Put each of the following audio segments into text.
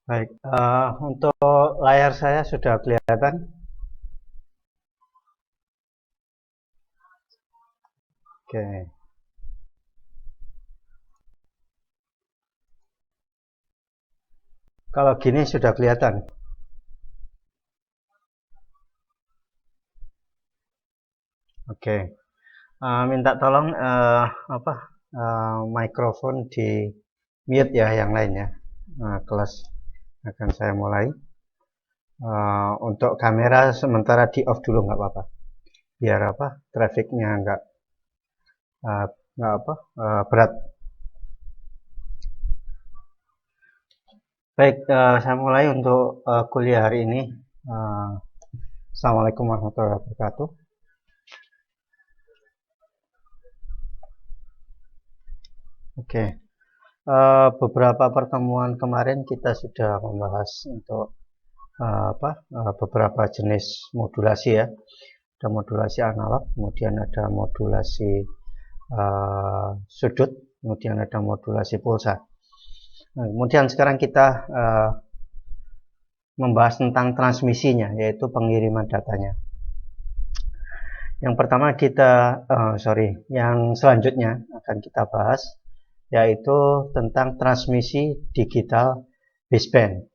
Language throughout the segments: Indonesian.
Baik, untuk layar saya sudah kelihatan. Oke. Kalau gini sudah kelihatan. Oke. Minta tolong mikrofon di mute ya yang lainnya. Kelas akan saya mulai. Untuk kamera sementara di off dulu nggak apa-apa. Biar trafficnya uh, berat. Baik, saya mulai untuk kuliah hari ini. Assalamualaikum warahmatullahi wabarakatuh. Oke, beberapa pertemuan kemarin kita sudah membahas untuk beberapa jenis modulasi ya. Ada modulasi analog, kemudian ada modulasi sudut, kemudian ada modulasi pulsa. Nah, kemudian sekarang kita membahas tentang transmisinya, yaitu pengiriman datanya. Yang pertama yang selanjutnya akan kita bahas yaitu tentang transmisi digital baseband.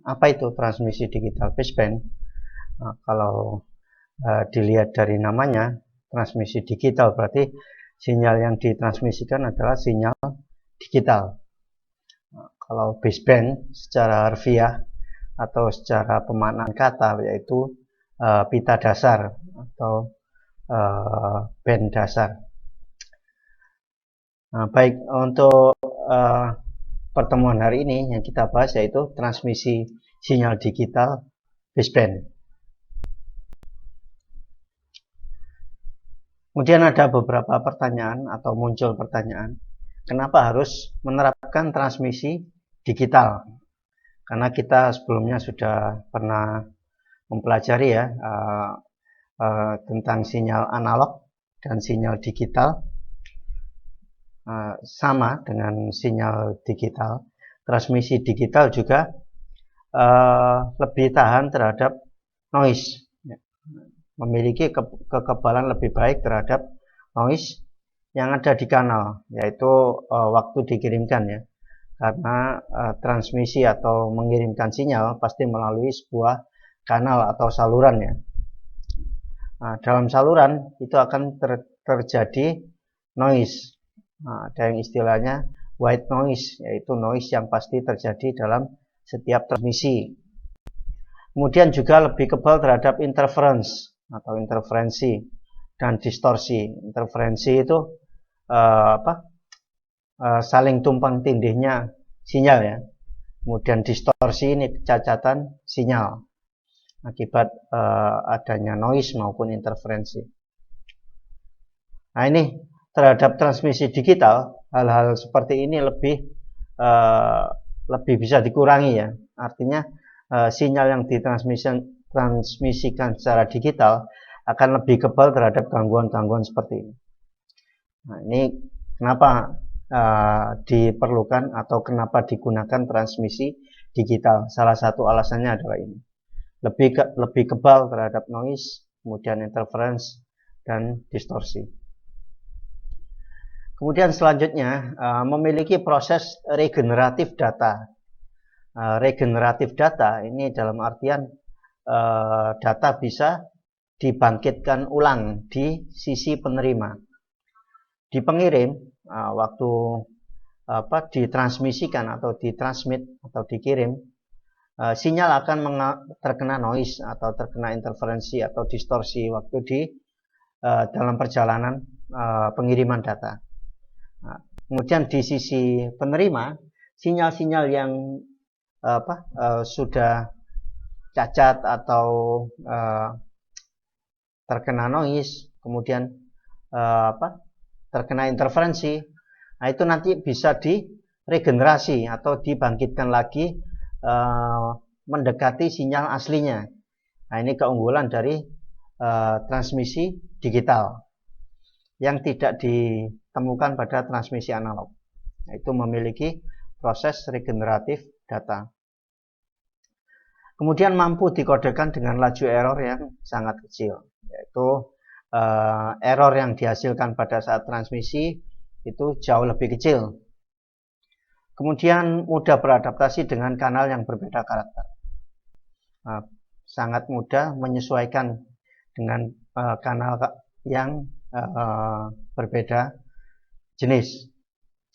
Apa itu transmisi digital baseband? Nah, kalau dilihat dari namanya, transmisi digital berarti sinyal yang ditransmisikan adalah sinyal digital. Nah, kalau baseband secara harfiah atau secara pemaknaan kata yaitu pita dasar atau band dasar. Nah, baik, untuk pertemuan hari ini yang kita bahas yaitu transmisi sinyal digital baseband. Kemudian ada beberapa pertanyaan atau muncul pertanyaan, kenapa harus menerapkan transmisi digital? Karena kita sebelumnya sudah pernah mempelajari ya tentang sinyal analog dan sinyal digital. Sama dengan sinyal digital, transmisi digital juga lebih tahan terhadap noise, memiliki kekebalan lebih baik terhadap noise yang ada di kanal, yaitu waktu dikirimkan ya, karena transmisi atau mengirimkan sinyal pasti melalui sebuah kanal atau saluran ya. Nah, dalam saluran itu akan terjadi noise. Nah, ada yang istilahnya white noise, yaitu noise yang pasti terjadi dalam setiap transmisi. Kemudian juga lebih kebal terhadap interference atau interferensi dan distorsi. Interferensi itu saling tumpang tindihnya sinyal ya. Kemudian distorsi ini kecacatan sinyal akibat adanya noise maupun interferensi. Nah, ini terhadap transmisi digital, hal-hal seperti ini lebih bisa dikurangi ya. Artinya sinyal yang ditransmisikan secara digital akan lebih kebal terhadap gangguan-gangguan seperti ini. Nah, ini kenapa diperlukan atau kenapa digunakan transmisi digital? Salah satu alasannya adalah ini. Lebih kebal terhadap noise, kemudian interference dan distorsi. Kemudian selanjutnya memiliki proses regeneratif data. Regeneratif data ini dalam artian data bisa dibangkitkan ulang di sisi penerima. Di pengirim waktu ditransmisikan atau ditransmit atau dikirim, sinyal akan terkena noise atau terkena interferensi atau distorsi waktu di dalam perjalanan pengiriman data. Nah, kemudian di sisi penerima, sinyal-sinyal yang sudah cacat atau terkena noise, kemudian terkena interferensi, nah itu nanti bisa diregenerasi atau dibangkitkan lagi mendekati sinyal aslinya. Nah, ini keunggulan dari transmisi digital yang tidak ditemukan pada transmisi analog, yaitu memiliki proses regeneratif data. Kemudian mampu dikodekan dengan laju error yang sangat kecil, yaitu error yang dihasilkan pada saat transmisi itu jauh lebih kecil. Kemudian mudah beradaptasi dengan kanal yang berbeda karakter. Sangat mudah menyesuaikan dengan kanal yang berbeda jenis.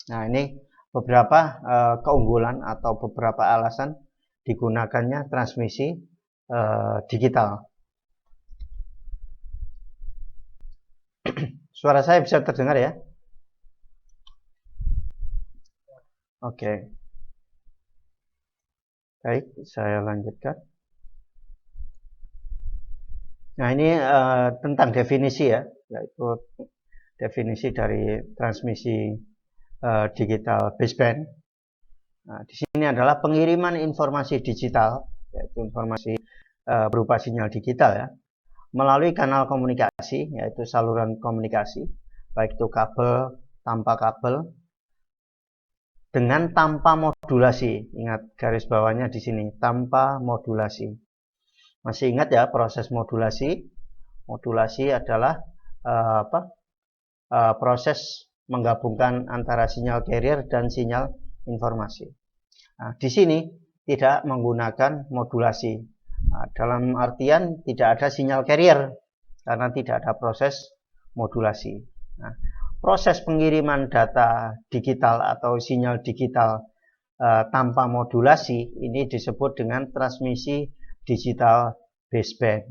Nah, ini beberapa keunggulan atau beberapa alasan digunakannya transmisi digital. Suara saya bisa terdengar ya? Oke. Baik, saya lanjutkan. Nah, ini tentang definisi ya, yaitu definisi dari transmisi digital baseband. Nah, di sini adalah pengiriman informasi digital, yaitu informasi berupa sinyal digital ya, melalui kanal komunikasi, yaitu saluran komunikasi, baik itu kabel, tanpa kabel, dengan tanpa modulasi. Ingat garis bawahnya di sini, tanpa modulasi. Masih ingat ya proses modulasi? Modulasi adalah proses menggabungkan antara sinyal carrier dan sinyal informasi. Nah, di sini tidak menggunakan modulasi. Nah, dalam artian tidak ada sinyal carrier karena tidak ada proses modulasi. Nah, proses pengiriman data digital atau sinyal digital tanpa modulasi ini disebut dengan transmisi digital baseband.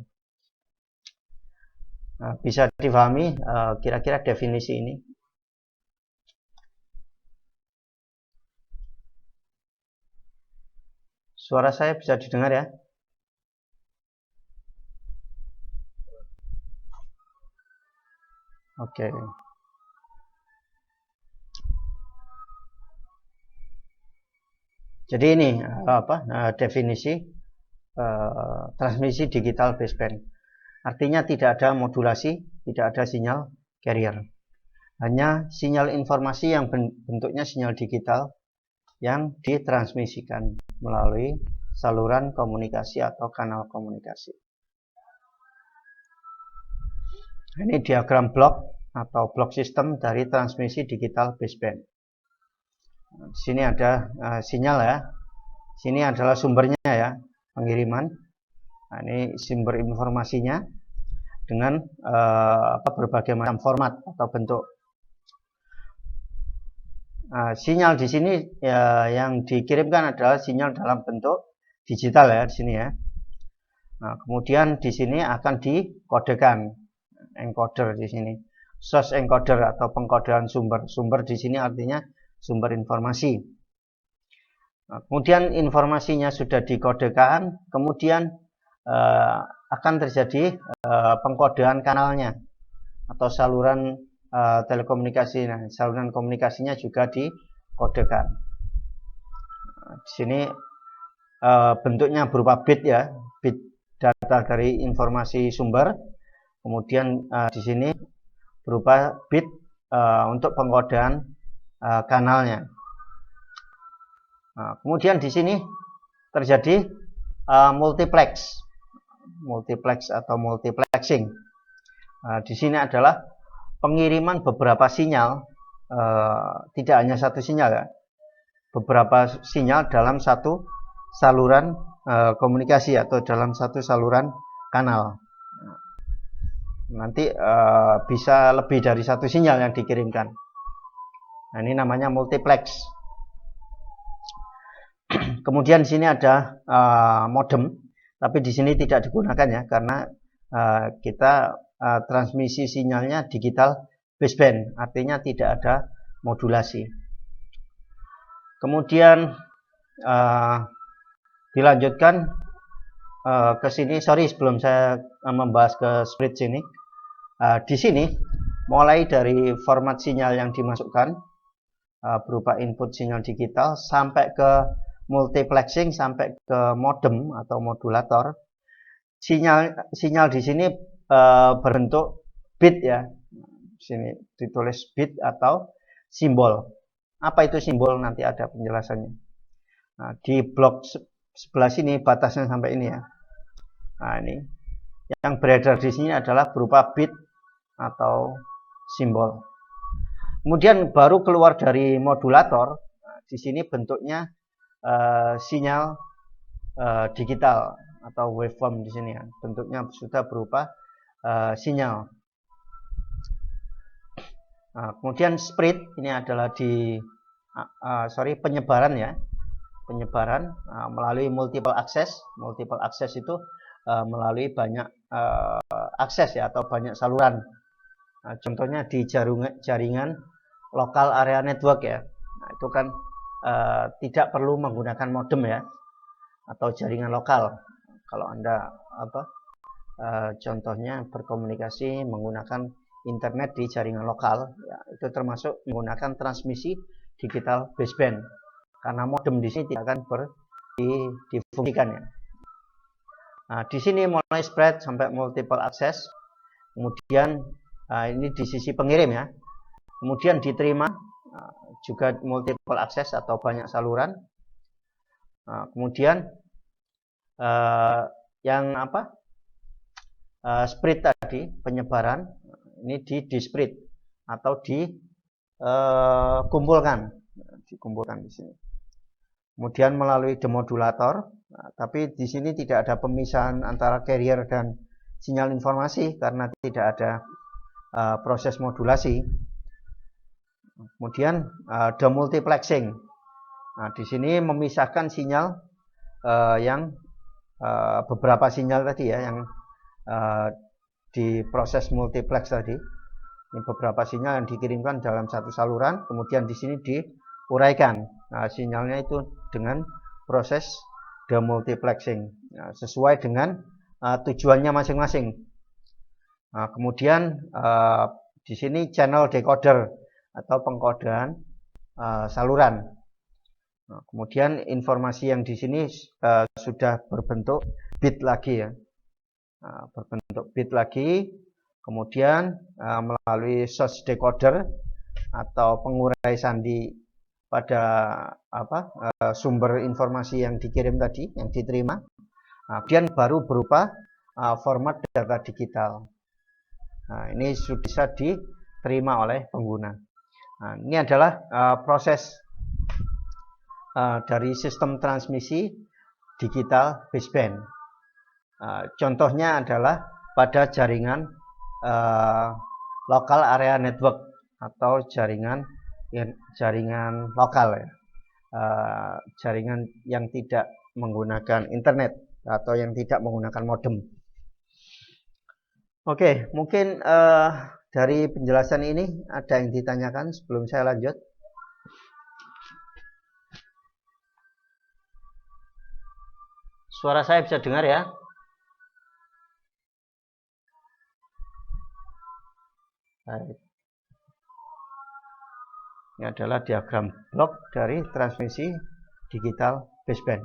Nah, bisa dipahami kira-kira definisi ini? Suara saya bisa didengar ya? Oke. Jadi ini definisi transmisi digital baseband. Artinya tidak ada modulasi, tidak ada sinyal carrier. Hanya sinyal informasi yang bentuknya sinyal digital yang ditransmisikan melalui saluran komunikasi atau kanal komunikasi. Ini diagram blok atau blok sistem dari transmisi digital baseband. Di sini ada sinyal ya. Sini adalah sumbernya ya, pengiriman. Nah, ini sumber informasinya dengan berbagai macam format atau bentuk. Sinyal di sini ya, yang dikirimkan adalah sinyal dalam bentuk digital ya di sini ya. Nah, kemudian di sini akan dikodekan, encoder di sini, source encoder atau pengkodean sumber. Sumber di sini artinya sumber informasi. Nah, kemudian informasinya sudah dikodekan, kemudian akan terjadi pengkodean kanalnya atau saluran telekomunikasi. Nah, saluran komunikasinya juga dikodekan. Nah, di sini bentuknya berupa bit ya, bit data dari informasi sumber. Kemudian di sini berupa bit untuk pengkodean kanalnya. Nah, kemudian di sini terjadi multiplex atau multiplexing. Di sini adalah pengiriman beberapa sinyal, tidak hanya satu sinyal ya, beberapa sinyal dalam satu saluran komunikasi atau dalam satu saluran kanal. Nanti bisa lebih dari satu sinyal yang dikirimkan. Nah, ini namanya multiplex. Kemudian di sini ada modem, tapi di sini tidak digunakan ya karena kita transmisi sinyalnya digital baseband, artinya tidak ada modulasi. Kemudian dilanjutkan ke sini, sorry sebelum saya membahas ke split sini, di sini mulai dari format sinyal yang dimasukkan berupa input sinyal digital sampai ke multiplexing sampai ke modem atau modulator. Sinyal di sini berbentuk bit ya. Di sini ditulis bit atau simbol. Apa itu simbol? Nanti ada penjelasannya. Nah, di blok sebelah sini batasnya sampai ini ya. Nah, ini yang beredar di sini adalah berupa bit atau simbol. Kemudian baru keluar dari modulator. Nah, di sini bentuknya sinyal digital atau waveform di sini ya. Bentuknya sudah berupa sinyal. Nah, kemudian spread ini adalah penyebaran ya. Penyebaran melalui multiple access. Multiple access itu melalui banyak akses ya, atau banyak saluran. Nah, contohnya di jaringan lokal area network ya. Nah, itu kan tidak perlu menggunakan modem ya, atau jaringan lokal. Kalau Anda contohnya berkomunikasi menggunakan internet di jaringan lokal ya, itu termasuk menggunakan transmisi digital baseband, karena modem di sini tidak akan difungsikan ya. Nah, di sini mulai spread sampai multiple access. Kemudian ini di sisi pengirim ya. Kemudian diterima juga multiple access atau banyak saluran. Kemudian yang spread tadi, penyebaran ini di-spread atau dikumpulkan di sini. Kemudian melalui demodulator, tapi di sini tidak ada pemisahan antara carrier dan sinyal informasi karena tidak ada proses modulasi. Kemudian demultiplexing. Nah, di sini memisahkan sinyal yang beberapa sinyal tadi ya, yang di proses multiplex tadi. Ini beberapa sinyal yang dikirimkan dalam satu saluran, kemudian di sini diuraikan. Nah, sinyalnya itu dengan proses demultiplexing, sesuai dengan tujuannya masing-masing. Nah, kemudian di sini channel decoder atau pengkodean saluran. Nah, kemudian informasi yang di sini sudah berbentuk bit lagi ya, berbentuk bit lagi. Kemudian melalui source decoder atau pengurai sandi pada sumber informasi yang dikirim tadi, yang diterima. Nah, kemudian baru berupa format data digital. Nah, ini sudah bisa diterima oleh pengguna. Nah, ini adalah proses dari sistem transmisi digital baseband. Contohnya adalah pada jaringan lokal area network atau jaringan lokal ya, jaringan yang tidak menggunakan internet atau yang tidak menggunakan modem. Oke, mungkin dari penjelasan ini ada yang ditanyakan sebelum saya lanjut? Suara saya bisa dengar ya? Baik. Ini adalah diagram blok dari transmisi digital baseband.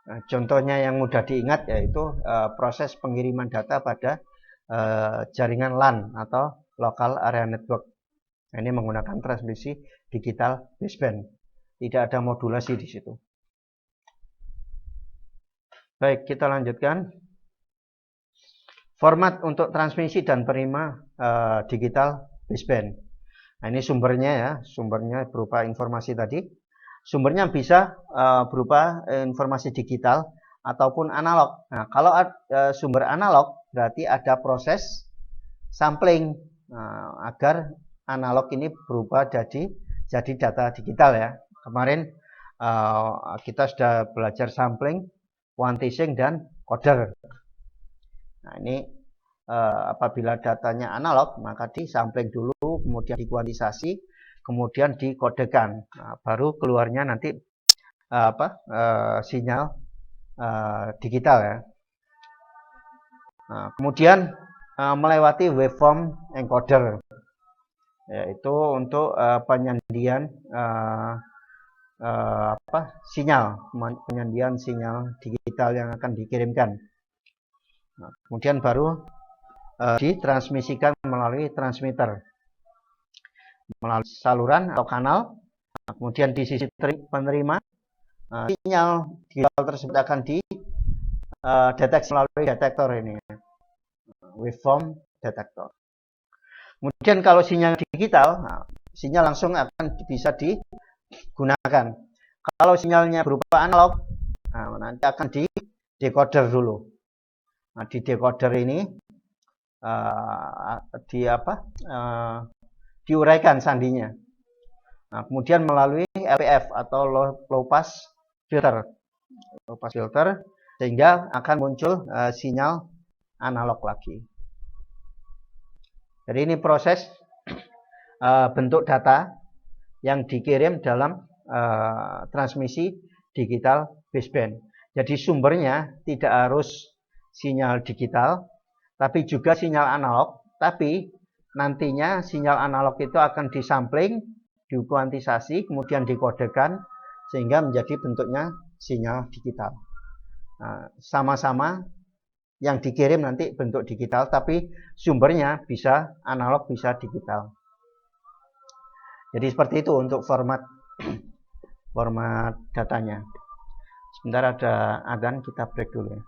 Nah, contohnya yang mudah diingat yaitu proses pengiriman data pada jaringan LAN atau local area network. Nah, ini menggunakan transmisi digital baseband. Tidak ada modulasi di situ. Baik, kita lanjutkan. Format untuk transmisi dan penerima digital baseband. Nah, ini sumbernya ya, sumbernya berupa informasi tadi. Sumbernya bisa berupa informasi digital ataupun analog. Nah, kalau sumber analog berarti ada proses sampling agar analog ini berubah jadi data digital ya. Kemarin kita sudah belajar sampling, quantizing, dan coder. Nah, ini apabila datanya analog maka disampling dulu, kemudian dikuantisasi, kemudian dikodekan. Nah, baru keluarnya nanti sinyal digital ya. Nah, kemudian melewati waveform encoder, yaitu untuk penyandian penyandian sinyal digital yang akan dikirimkan. Nah, kemudian baru ditransmisikan melalui transmitter, melalui saluran atau kanal. Nah, kemudian di sisi penerima Sinyal digital tersebut akan dideteksi melalui detektor ini, waveform detektor. Kemudian kalau sinyal digital, sinyal langsung akan bisa digunakan. Kalau sinyalnya berupa analog, nanti akan di decoder dulu. Di decoder ini diuraikan sandinya. Kemudian melalui LPF atau low pass filter, sehingga akan muncul sinyal analog lagi. Jadi ini proses bentuk data yang dikirim dalam transmisi digital baseband. Jadi sumbernya tidak harus sinyal digital, tapi juga sinyal analog. Tapi nantinya sinyal analog itu akan disampling, dikuantisasi, kemudian dikodekan sehingga menjadi bentuknya sinyal digital. Sama-sama yang dikirim nanti bentuk digital, tapi sumbernya bisa analog, bisa digital. Jadi seperti itu untuk format datanya. Sebentar ada adzan, kita break dulu ya.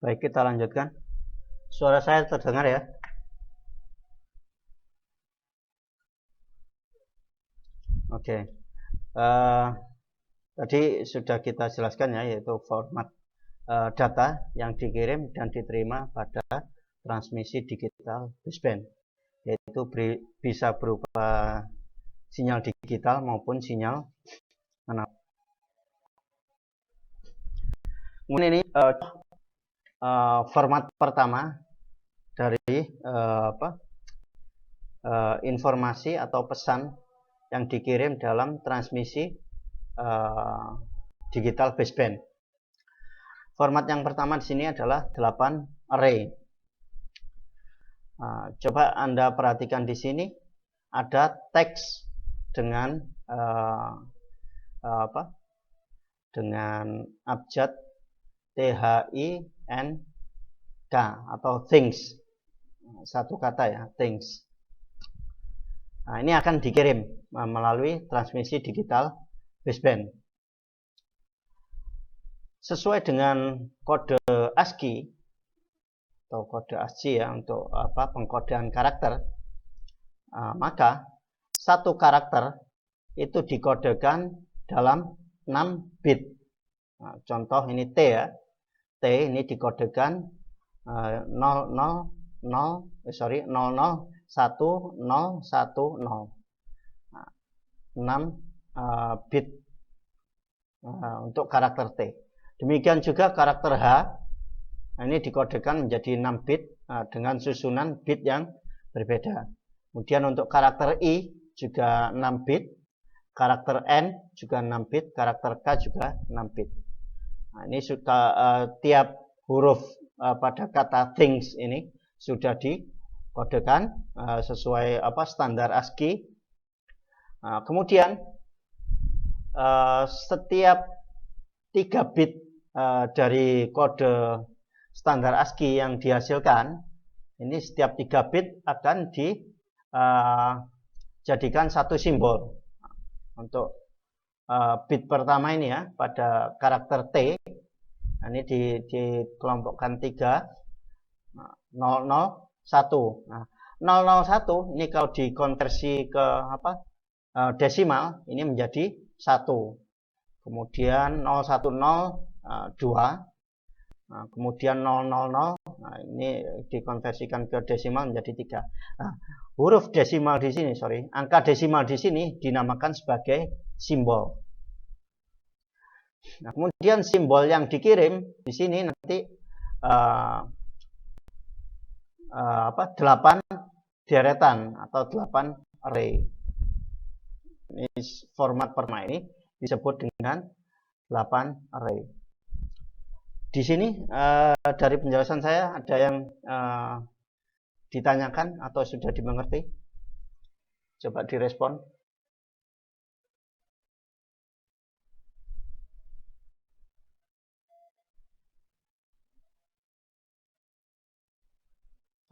Baik, kita lanjutkan. Suara saya terdengar ya? Oke. Tadi sudah kita jelaskan ya, yaitu format data yang dikirim dan diterima pada transmisi digital baseband, yaitu bisa berupa sinyal digital maupun sinyal analog. Kemudian ini format pertama dari informasi atau pesan yang dikirim dalam transmisi digital baseband. Format yang pertama di sini adalah 8 array. Coba Anda perhatikan di sini ada teks dengan dengan abjad THINK atau things, satu kata ya, things. Ini akan dikirim melalui transmisi digital baseband. Sesuai dengan kode ASCII atau kode ASCII ya, untuk pengkodean karakter, maka satu karakter itu dikodekan dalam 6 bit. Contoh ini T ya, T ini dikodekan 0011010, 6 bit untuk karakter T. Demikian juga karakter H, ini dikodekan menjadi 6 bit dengan susunan bit yang berbeda. Kemudian untuk karakter I juga 6 bit, karakter N juga 6 bit, karakter K juga 6 bit. Ini sudah tiap huruf pada kata things ini sudah dikodekan sesuai standar ASCII. Kemudian setiap 3 bit dari kode standar ASCII yang dihasilkan, ini setiap 3 bit akan dijadikan satu simbol. Untuk bit pertama ini ya, pada karakter T, ini dikelompokkan 3, 001. Nah, 001 ini kalau dikonversi ke desimal, ini menjadi 1. Kemudian 010 2, kemudian 000, ini dikonversikan ke desimal menjadi 3. Huruf desimal di sini, angka desimal di sini dinamakan sebagai simbol. Kemudian simbol yang dikirim di sini nanti 8 deretan atau 8 array. Ini format pertama ini disebut dengan 8 array. Di sini dari penjelasan saya ada yang ditanyakan atau sudah dimengerti? Coba direspon.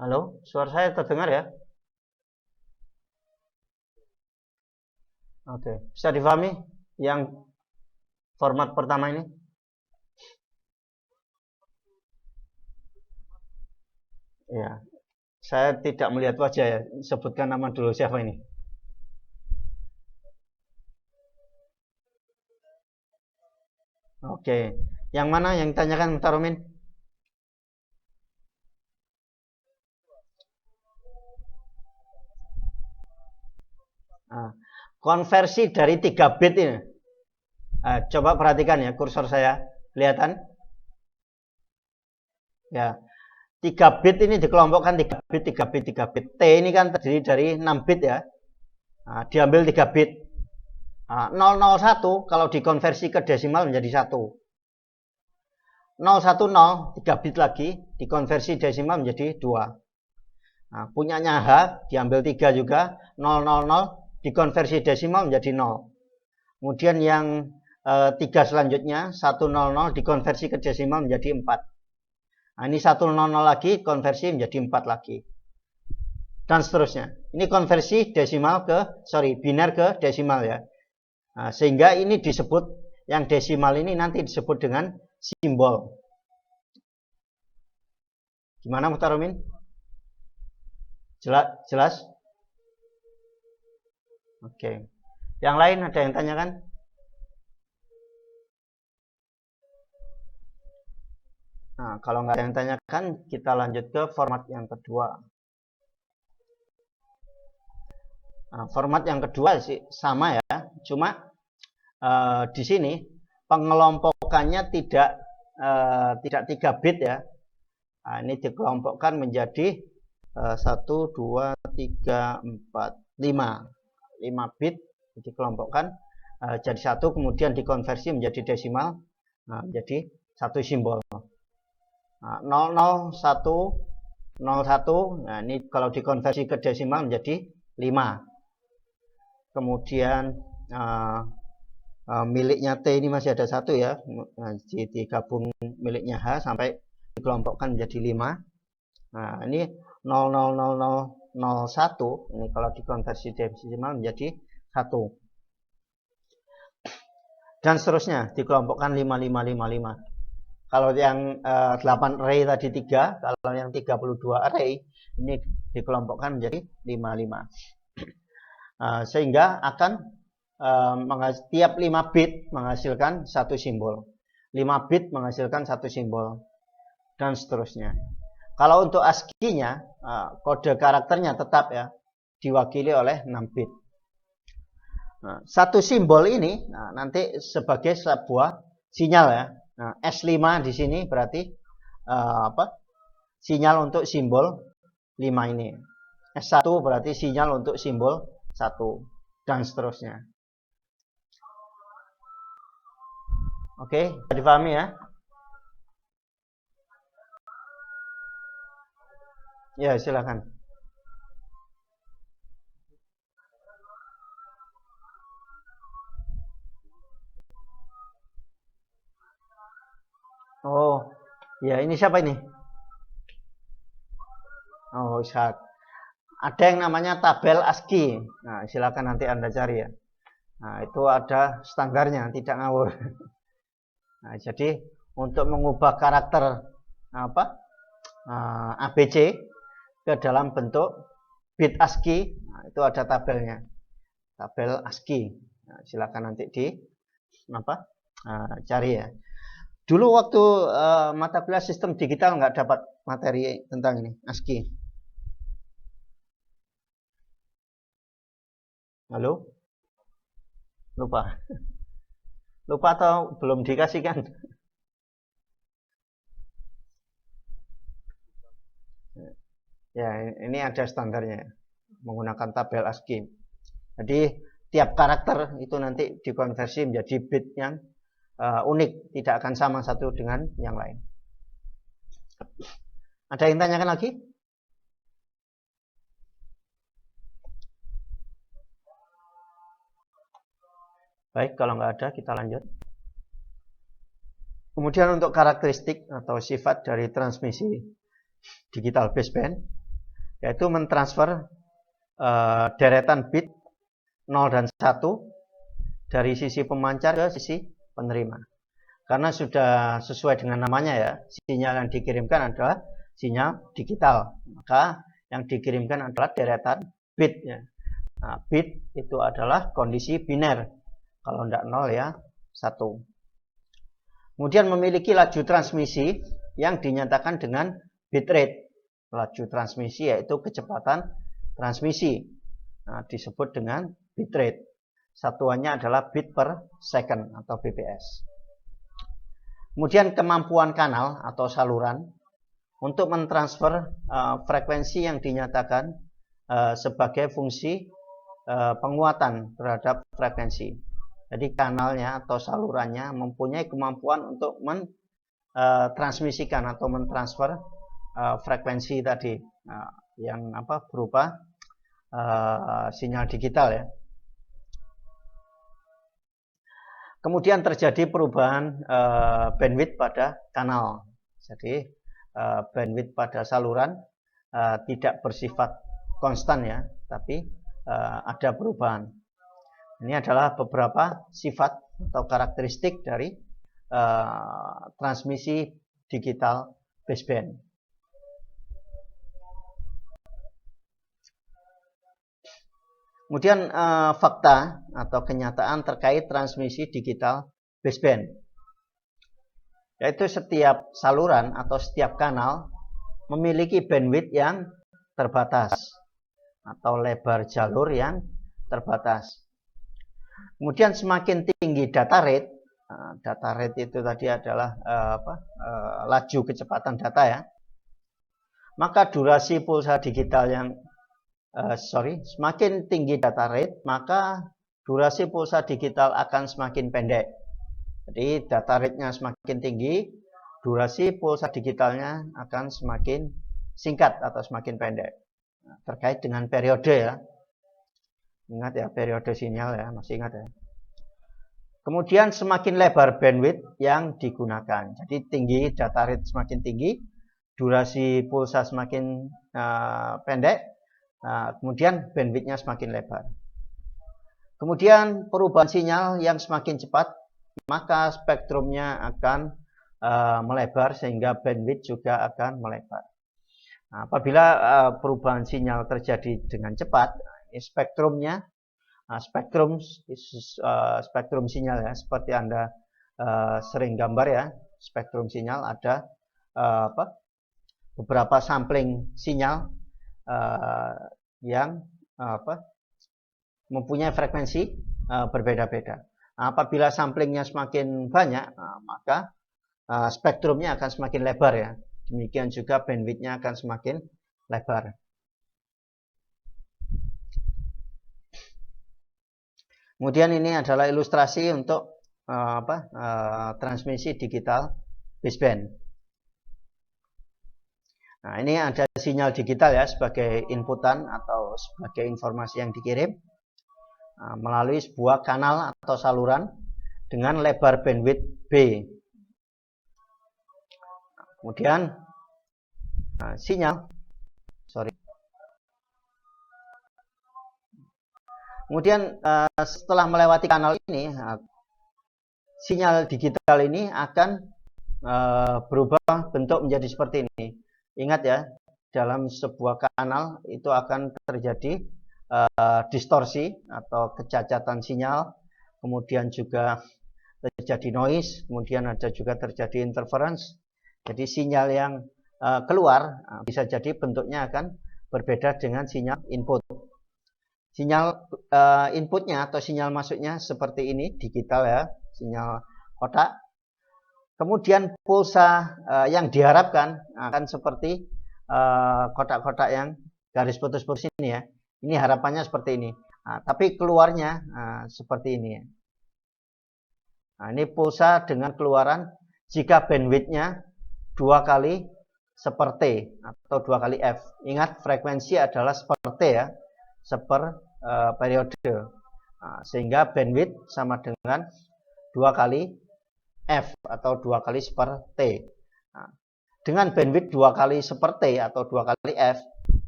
Halo, suara saya terdengar ya? Oke, bisa difahami yang format pertama ini? Ya, saya tidak melihat wajah ya. Sebutkan nama dulu, siapa ini? Oke, yang mana yang ditanyakan Tarumin? Nah, konversi dari 3 bit ini. Nah, coba perhatikan ya kursor saya. Kelihatan? Ya, 3 bit ini dikelompokkan 3 bit, 3 bit, 3 bit. T ini kan terdiri dari 6 bit ya. Nah, diambil 3 bit. Nah, 001 kalau dikonversi ke desimal menjadi 1. 010, 3 bit lagi, dikonversi desimal menjadi 2. Nah, punyanya H, diambil 3 juga, 000, dikonversi desimal menjadi 0. Kemudian yang 3 selanjutnya, 100, dikonversi ke desimal menjadi 4. Nah, ini 100 lagi, konversi menjadi 4 lagi. Dan seterusnya. Ini konversi biner ke desimal ya. Nah, sehingga ini disebut, yang desimal ini nanti disebut dengan simbol. Gimana Muhtaromin? Jelas? Oke. Yang lain ada yang tanyakan? Nah, kalau nggak ada yang tanyakan, kita lanjut ke format yang kedua. Nah, format yang kedua sih sama ya, cuma di sini pengelompokannya tidak 3 bit ya. Nah, ini dikelompokkan menjadi 1, 2, 3, 4, 5. 5 bit dikelompokkan jadi 1, kemudian dikonversi menjadi desimal, menjadi 1 simbol. Nah, 00, 1, 01, nah ini kalau dikonversi ke desimal menjadi 5. Kemudian miliknya T ini masih ada 1 ya, nah, digabung miliknya H sampai dikelompokkan menjadi 5. Nah, ini 0,0001, ini kalau dikonversi desimal menjadi 1. Dan seterusnya, dikelompokkan 5555. Kalau yang 8 array tadi 3, kalau yang 32 array ini dikelompokkan menjadi 55. Sehingga akan tiap 5 bit menghasilkan 1 simbol. 5 bit menghasilkan 1 simbol. Dan seterusnya. Kalau untuk ASCII-nya, kode karakternya tetap ya diwakili oleh 6 bit. Nah, 1 simbol ini nanti sebagai sebuah sinyal ya. Nah, S5 di sini berarti sinyal untuk simbol 5 ini. S1 berarti sinyal untuk simbol 1 dan seterusnya. Oke, bisa dipahami ya? Ya, silakan. Oh, ya ini siapa ini? Oh, Ishak. Ada yang namanya tabel ASCII. Nah, silakan nanti Anda cari ya. Nah, itu ada standarnya, tidak ngawur. Nah, jadi untuk mengubah karakter ABC ke dalam bentuk bit ASCII, nah, itu ada tabelnya. Tabel ASCII. Nah, silakan nanti cari ya. Dulu waktu mata kuliah sistem digital nggak dapat materi tentang ini ASCII. Halo? Lupa atau belum dikasihkan? Ya, ini ada standarnya menggunakan tabel ASCII. Jadi tiap karakter itu nanti dikonversi menjadi bit yang unik, tidak akan sama satu dengan yang lain. Ada yang tanyakan lagi? Baik, kalau nggak ada kita lanjut. Kemudian untuk karakteristik atau sifat dari transmisi digital baseband, yaitu mentransfer deretan bit 0 dan 1 dari sisi pemancar ke sisi penerima. Karena sudah sesuai dengan namanya ya, sinyal yang dikirimkan adalah sinyal digital. Maka yang dikirimkan adalah deretan bit ya. Nah, bit itu adalah kondisi biner. Kalau tidak 0 ya 1. Kemudian memiliki laju transmisi yang dinyatakan dengan bitrate. Laju transmisi yaitu kecepatan transmisi. Nah, disebut dengan bitrate. Satuannya adalah bit per second atau bps. Kemudian kemampuan kanal atau saluran untuk mentransfer frekuensi yang dinyatakan sebagai fungsi penguatan terhadap frekuensi. Jadi kanalnya atau salurannya mempunyai kemampuan untuk mentransmisikan atau mentransfer frekuensi tadi yang berupa sinyal digital ya. Kemudian terjadi perubahan bandwidth pada kanal. Jadi bandwidth pada saluran tidak bersifat konstan ya, tapi ada perubahan. Ini adalah beberapa sifat atau karakteristik dari transmisi digital baseband. Kemudian fakta atau kenyataan terkait transmisi digital baseband, yaitu setiap saluran atau setiap kanal memiliki bandwidth yang terbatas atau lebar jalur yang terbatas. Kemudian semakin tinggi data rate itu tadi adalah laju kecepatan data ya, maka durasi pulsa digital yang semakin tinggi data rate, maka durasi pulsa digital akan semakin pendek. Jadi data rate-nya semakin tinggi, durasi pulsa digitalnya akan semakin singkat atau semakin pendek. Nah, terkait dengan periode ya. Ingat ya, periode sinyal ya, masih ingat ya. Kemudian semakin lebar bandwidth yang digunakan. Jadi tinggi data rate semakin tinggi, durasi pulsa semakin pendek. Nah, kemudian bandwidth-nya semakin lebar. Kemudian perubahan sinyal yang semakin cepat, maka spektrumnya akan melebar sehingga bandwidth juga akan melebar. Nah, apabila perubahan sinyal terjadi dengan cepat, spektrumnya, spektrum sinyal ya, seperti Anda sering gambar ya, spektrum sinyal ada beberapa sampling sinyal yang mempunyai frekuensi berbeda-beda. Nah, apabila samplingnya semakin banyak, maka spektrumnya akan semakin lebar ya. Demikian juga bandwidth-nya akan semakin lebar. Kemudian ini adalah ilustrasi untuk transmisi digital baseband. Nah, ini ada sinyal digital ya sebagai inputan atau sebagai informasi yang dikirim melalui sebuah kanal atau saluran dengan lebar bandwidth B. Kemudian Kemudian setelah melewati kanal ini, sinyal digital ini akan berubah bentuk menjadi seperti ini. Ingat ya, dalam sebuah kanal itu akan terjadi distorsi atau kecacatan sinyal, kemudian juga terjadi noise, kemudian ada juga terjadi interference. Jadi sinyal yang keluar bisa jadi bentuknya akan berbeda dengan sinyal input. Sinyal inputnya atau sinyal masuknya seperti ini, digital ya, sinyal kotak. Kemudian pulsa yang diharapkan akan seperti kotak-kotak yang garis putus-putus ini ya. Ini harapannya seperti ini. Nah, tapi keluarnya seperti ini ya. Nah, ini pulsa dengan keluaran jika bandwidth-nya 2 kali seper T atau 2 kali F. Ingat frekuensi adalah seper T ya, seper periode. Nah, sehingga bandwidth sama dengan 2 kali F atau 2 kali seper T. Nah, dengan bandwidth 2 kali seper T atau 2 kali F,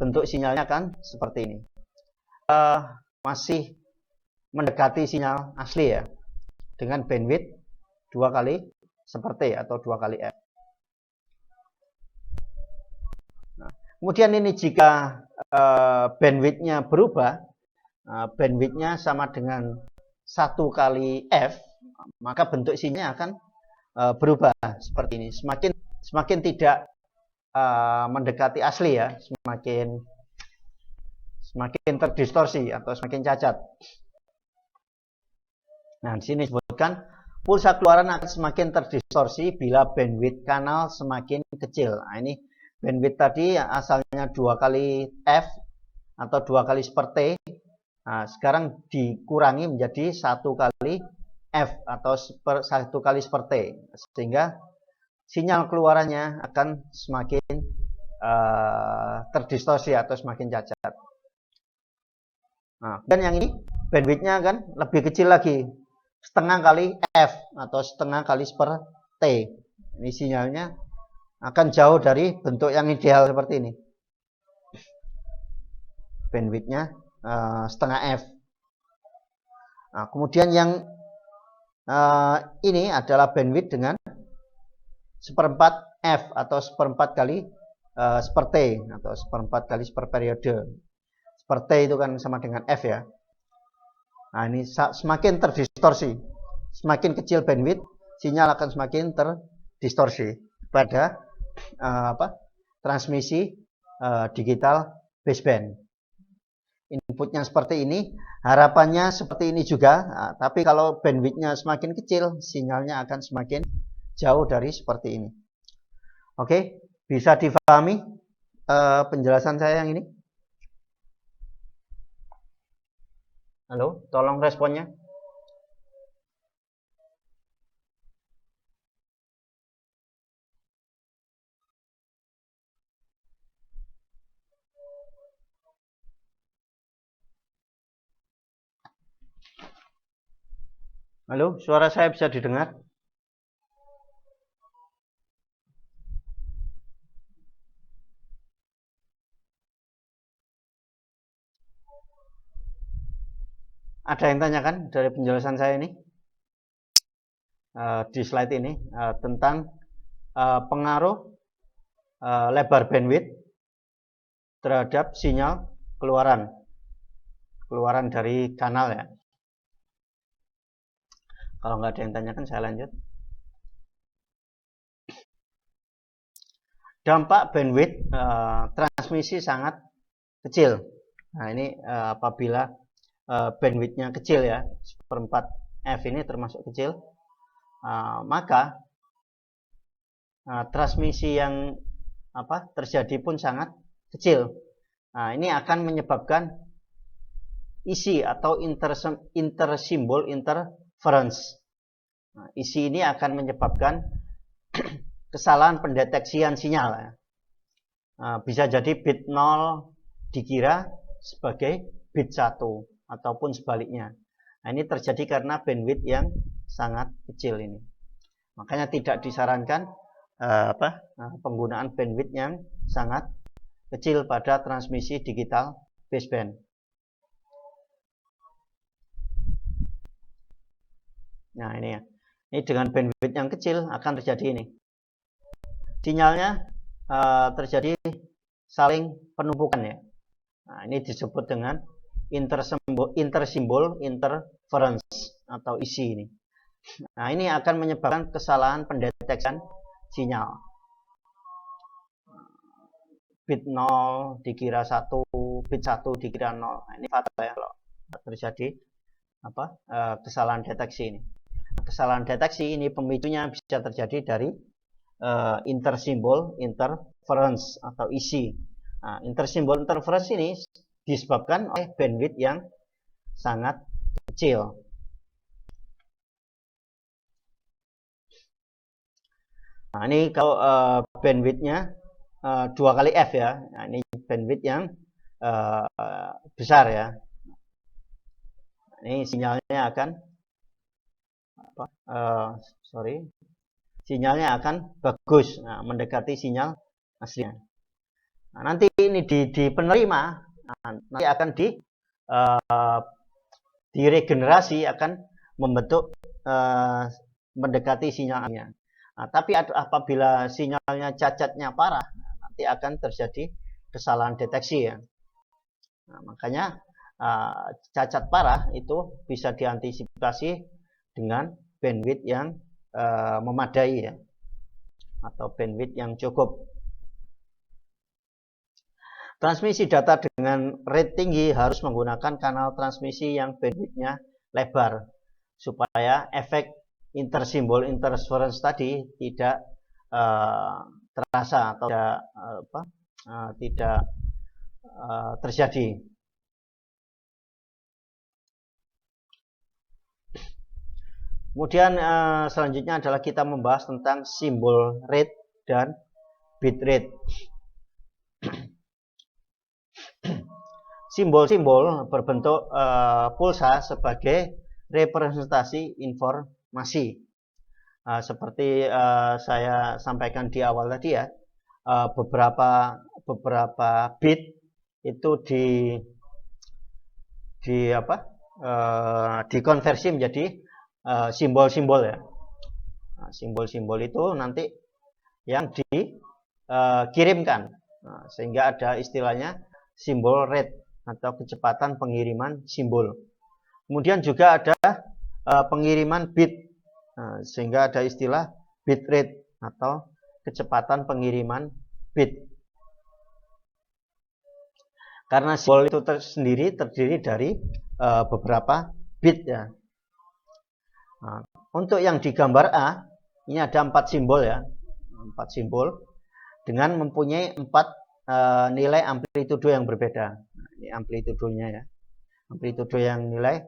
bentuk sinyalnya akan seperti ini. Masih mendekati sinyal asli ya, dengan bandwidth 2 kali seperti atau 2 kali F. Nah, kemudian ini jika bandwidthnya berubah, bandwidthnya sama dengan 1 kali F, maka bentuk sinyalnya akan berubah seperti ini. Semakin tidak mendekati asli ya, semakin terdistorsi atau semakin cacat. Nah, di sini disebutkan pulsa keluaran akan semakin terdistorsi bila bandwidth kanal semakin kecil. Nah, ini bandwidth tadi asalnya 2 kali F atau 2 kali per T. Nah, sekarang dikurangi menjadi 1 kali F atau 1 kali per T, sehingga sinyal keluarannya akan semakin terdistorsi atau semakin cacat. Nah, dan yang ini bandwidthnya kan lebih kecil lagi, setengah kali F atau setengah kali per T. Ini sinyalnya akan jauh dari bentuk yang ideal seperti ini. Bandwidthnya setengah F. Nah, kemudian yang ini adalah bandwidth dengan seperempat F atau seperempat kali per T atau seperempat kali per periode. Per T itu kan sama dengan F ya. Nah, ini semakin terdistorsi, semakin kecil bandwidth, sinyal akan semakin terdistorsi pada transmisi digital baseband. Inputnya seperti ini, harapannya seperti ini juga. Nah, tapi kalau bandwidthnya semakin kecil, sinyalnya akan semakin jauh dari seperti ini. Oke, bisa difahami penjelasan saya yang ini? Halo, tolong responnya. Halo, suara saya bisa didengar? Ada yang tanyakan dari penjelasan saya ini di slide ini tentang pengaruh lebar bandwidth terhadap sinyal keluaran dari kanal ya. Kalau nggak ada yang tanyakan, saya lanjut. Dampak bandwidth transmisi sangat kecil. Nah, ini apabila bandwidthnya kecil ya, seperempat F ini termasuk kecil, maka transmisi yang terjadi pun sangat kecil. Nah, ini akan menyebabkan isi atau intersimbol interference. Nah, isi ini akan menyebabkan kesalahan pendeteksian sinyal. Bisa jadi bit 0 dikira sebagai bit 1 ataupun sebaliknya. Nah, ini terjadi karena bandwidth yang sangat kecil ini. Makanya tidak disarankan penggunaan bandwidth yang sangat kecil pada transmisi digital baseband. Nah, ini ya. Ini dengan bandwidth yang kecil akan terjadi ini. Sinyalnya terjadi saling penumpukan ya. Nah, ini disebut dengan intersimbol interference atau isi ini. Nah, ini akan menyebabkan kesalahan pendeteksian sinyal. Bit 0 dikira 1, bit 1 dikira 0. Nah, ini fatal ya kalau terjadi kesalahan deteksi ini. Kesalahan deteksi ini pemicunya bisa terjadi dari intersimbol interference atau isi. Nah, intersimbol interference ini disebabkan oleh bandwidth yang sangat kecil. Nah, ini kalau bandwidthnya 2 kali F ya. Nah, ini bandwidth yang besar ya. Ini sinyalnya akan sinyalnya akan bagus, mendekati sinyal aslinya. Nah, nanti ini di penerima nanti akan diregenerasi, akan membentuk mendekati sinyalnya. Nah, tapi apabila sinyalnya cacatnya parah, nanti akan terjadi kesalahan deteksi ya. Nah, makanya cacat parah itu bisa diantisipasi dengan bandwidth yang memadai ya, atau bandwidth yang cukup. Transmisi data dengan rate tinggi harus menggunakan kanal transmisi yang bandwidthnya lebar supaya efek intersimbol interference tadi tidak terasa atau tidak terjadi. Kemudian selanjutnya adalah kita membahas tentang simbol rate dan bit rate. Simbol-simbol berbentuk pulsa sebagai representasi informasi. Seperti saya sampaikan di awal tadi ya, beberapa bit itu dikonversi menjadi simbol-simbol ya. Simbol-simbol itu nanti yang dikirimkan, sehingga ada istilahnya simbol rate atau kecepatan pengiriman simbol. Kemudian juga ada pengiriman bit, sehingga ada istilah bit rate atau kecepatan pengiriman bit. Karena simbol itu sendiri terdiri dari beberapa bit ya. Nah, untuk yang digambar A, ini ada 4 simbol ya, 4 simbol dengan mempunyai 4 nilai amplitudo yang berbeda. Nah, ini amplitudonya ya, amplitudo yang nilai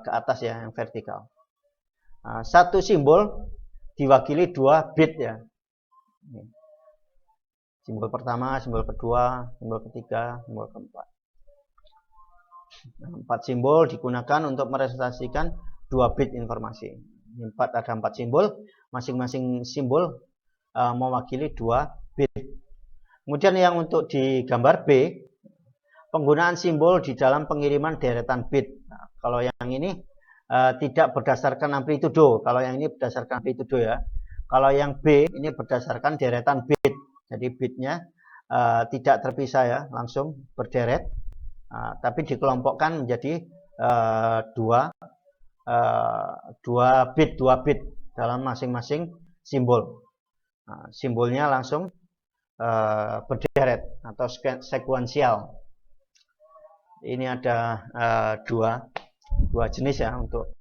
ke atas ya, yang vertikal. Satu simbol diwakili 2 bit ya. Simbol pertama, simbol kedua, simbol ketiga, simbol keempat. 4 simbol digunakan untuk merepresentasikan 2 bit informasi. 4 ada 4 simbol, masing-masing simbol mewakili 2 bit. Kemudian yang untuk di gambar B, penggunaan simbol di dalam pengiriman deretan bit. Nah, kalau yang ini tidak berdasarkan amplitudo, kalau yang ini berdasarkan amplitudo ya. Kalau yang B ini berdasarkan deretan bit, jadi bitnya tidak terpisah ya, langsung berderet, tapi dikelompokkan menjadi 2 bit dalam masing-masing simbol. Nah, simbolnya langsung berderet atau sekuensial. Ini ada dua jenis ya untuk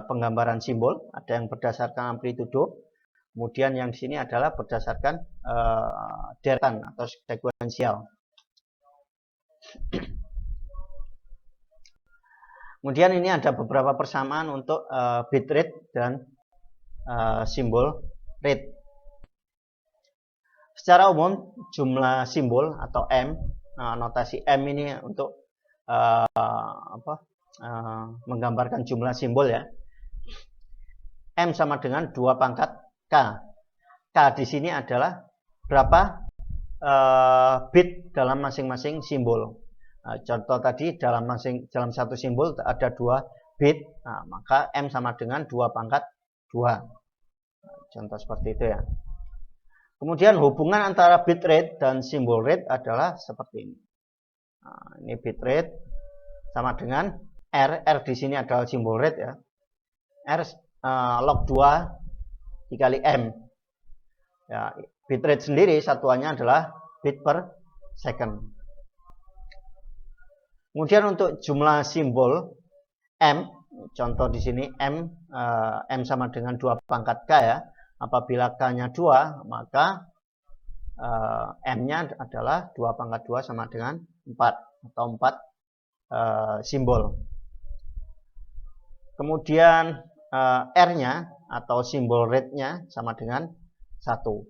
penggambaran simbol. Ada yang berdasarkan amplitudo, kemudian yang di sini adalah berdasarkan deretan atau sekuensial. Kemudian ini ada beberapa persamaan untuk bit rate dan simbol rate. Secara umum jumlah simbol atau M, notasi M ini untuk menggambarkan jumlah simbol ya. M sama dengan 2 pangkat K. K di sini adalah berapa bit dalam masing-masing simbol. Contoh tadi dalam satu simbol ada 2 bit, maka M sama dengan 2 pangkat 2. Contoh seperti itu ya. Kemudian hubungan antara bit rate dan simbol rate adalah seperti ini. Ini bit rate sama dengan R. R di sini adalah simbol rate ya. R log 2 dikali M. Ya, bit rate sendiri satuannya adalah bit per second. Kemudian untuk jumlah simbol M, contoh di sini M sama dengan 2 pangkat K ya. Apabila K-nya 2, maka M-nya adalah 2 pangkat 2 sama dengan 4 atau 4 simbol. Kemudian R-nya atau simbol rate-nya sama dengan 1.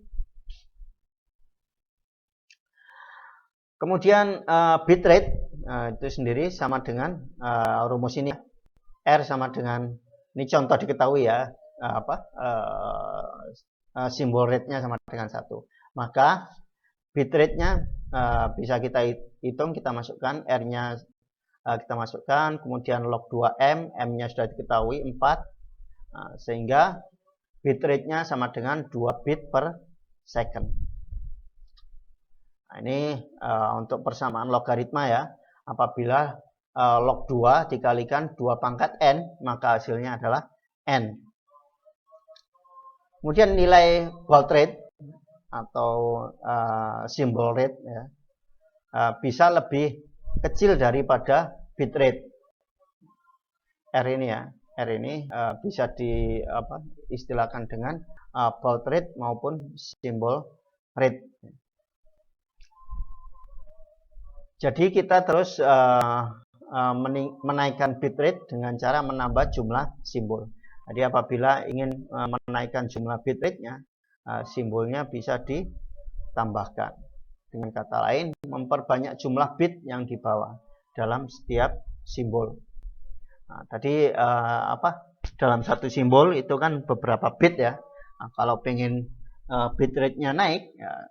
Kemudian bit rate itu sendiri sama dengan rumus ini. R sama dengan, ini contoh diketahui ya, simbol rate-nya sama dengan 1. Maka bitrate-nya bisa kita hitung, kita masukkan R-nya, kita masukkan, kemudian log 2M, M-nya sudah diketahui 4, sehingga bitrate-nya sama dengan 2 bit per second. Nah, ini untuk persamaan logaritma ya. Apabila log 2 dikalikan 2 pangkat n, maka hasilnya adalah n. Kemudian nilai baud rate atau symbol rate ya, bisa lebih kecil daripada bitrate. R ini ya, R ini bisa istilahkan dengan baud rate maupun symbol rate. Jadi kita terus menaikkan bitrate dengan cara menambah jumlah simbol. Jadi apabila ingin menaikkan jumlah bitrate-nya, simbolnya bisa ditambahkan. Dengan kata lain, memperbanyak jumlah bit yang dibawa dalam setiap simbol. Nah, tadi dalam satu simbol itu kan beberapa bit ya. Nah, kalau pengen bitrate-nya naik, ya,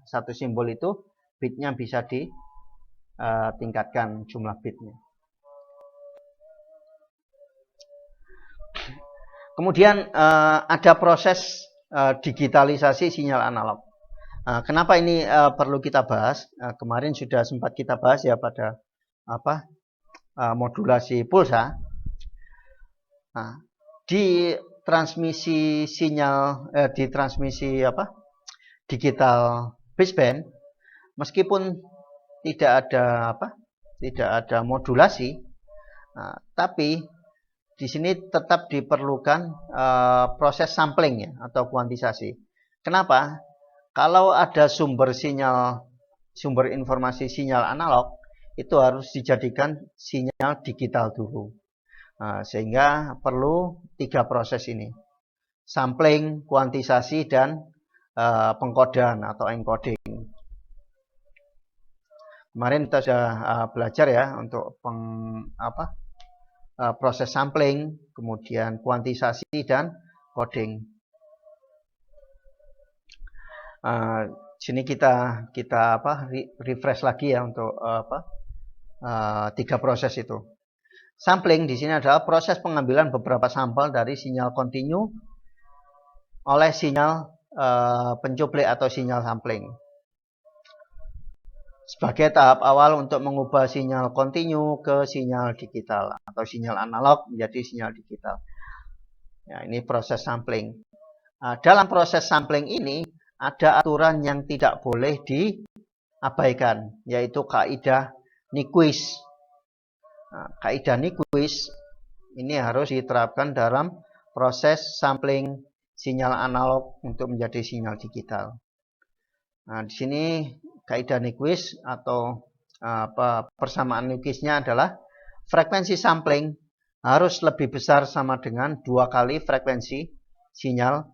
satu simbol itu bitnya bisa ditingkatkan jumlah bitnya. Kemudian ada proses digitalisasi sinyal analog. Kenapa ini perlu kita bahas? Kemarin sudah sempat kita bahas ya pada modulasi pulsa. Nah, di transmisi sinyal digital baseband, meskipun tidak ada modulasi, tapi di sini tetap diperlukan proses sampling ya, atau kuantisasi. Kenapa? Kalau ada sumber informasi sinyal analog, itu harus dijadikan sinyal digital dulu. Sehingga perlu 3 proses ini: sampling, kuantisasi, dan pengkodean atau encoding. Kemarin kita sudah belajar ya untuk proses sampling, kemudian kuantisasi dan coding. Sini kita refresh lagi ya untuk 3 proses itu. Sampling di sini adalah proses pengambilan beberapa sampel dari sinyal kontinu oleh sinyal pencuplik atau sinyal sampling sebagai tahap awal untuk mengubah sinyal kontinu ke sinyal digital atau sinyal analog menjadi sinyal digital. Ya, ini proses sampling. Dalam proses sampling ini ada aturan yang tidak boleh diabaikan, yaitu kaidah Nyquist. Kaidah Nyquist ini harus diterapkan dalam proses sampling sinyal analog untuk menjadi sinyal digital. Nah, di sini kaidah Nyquist atau persamaan Nyquist-nya adalah frekuensi sampling harus lebih besar sama dengan 2 kali frekuensi sinyal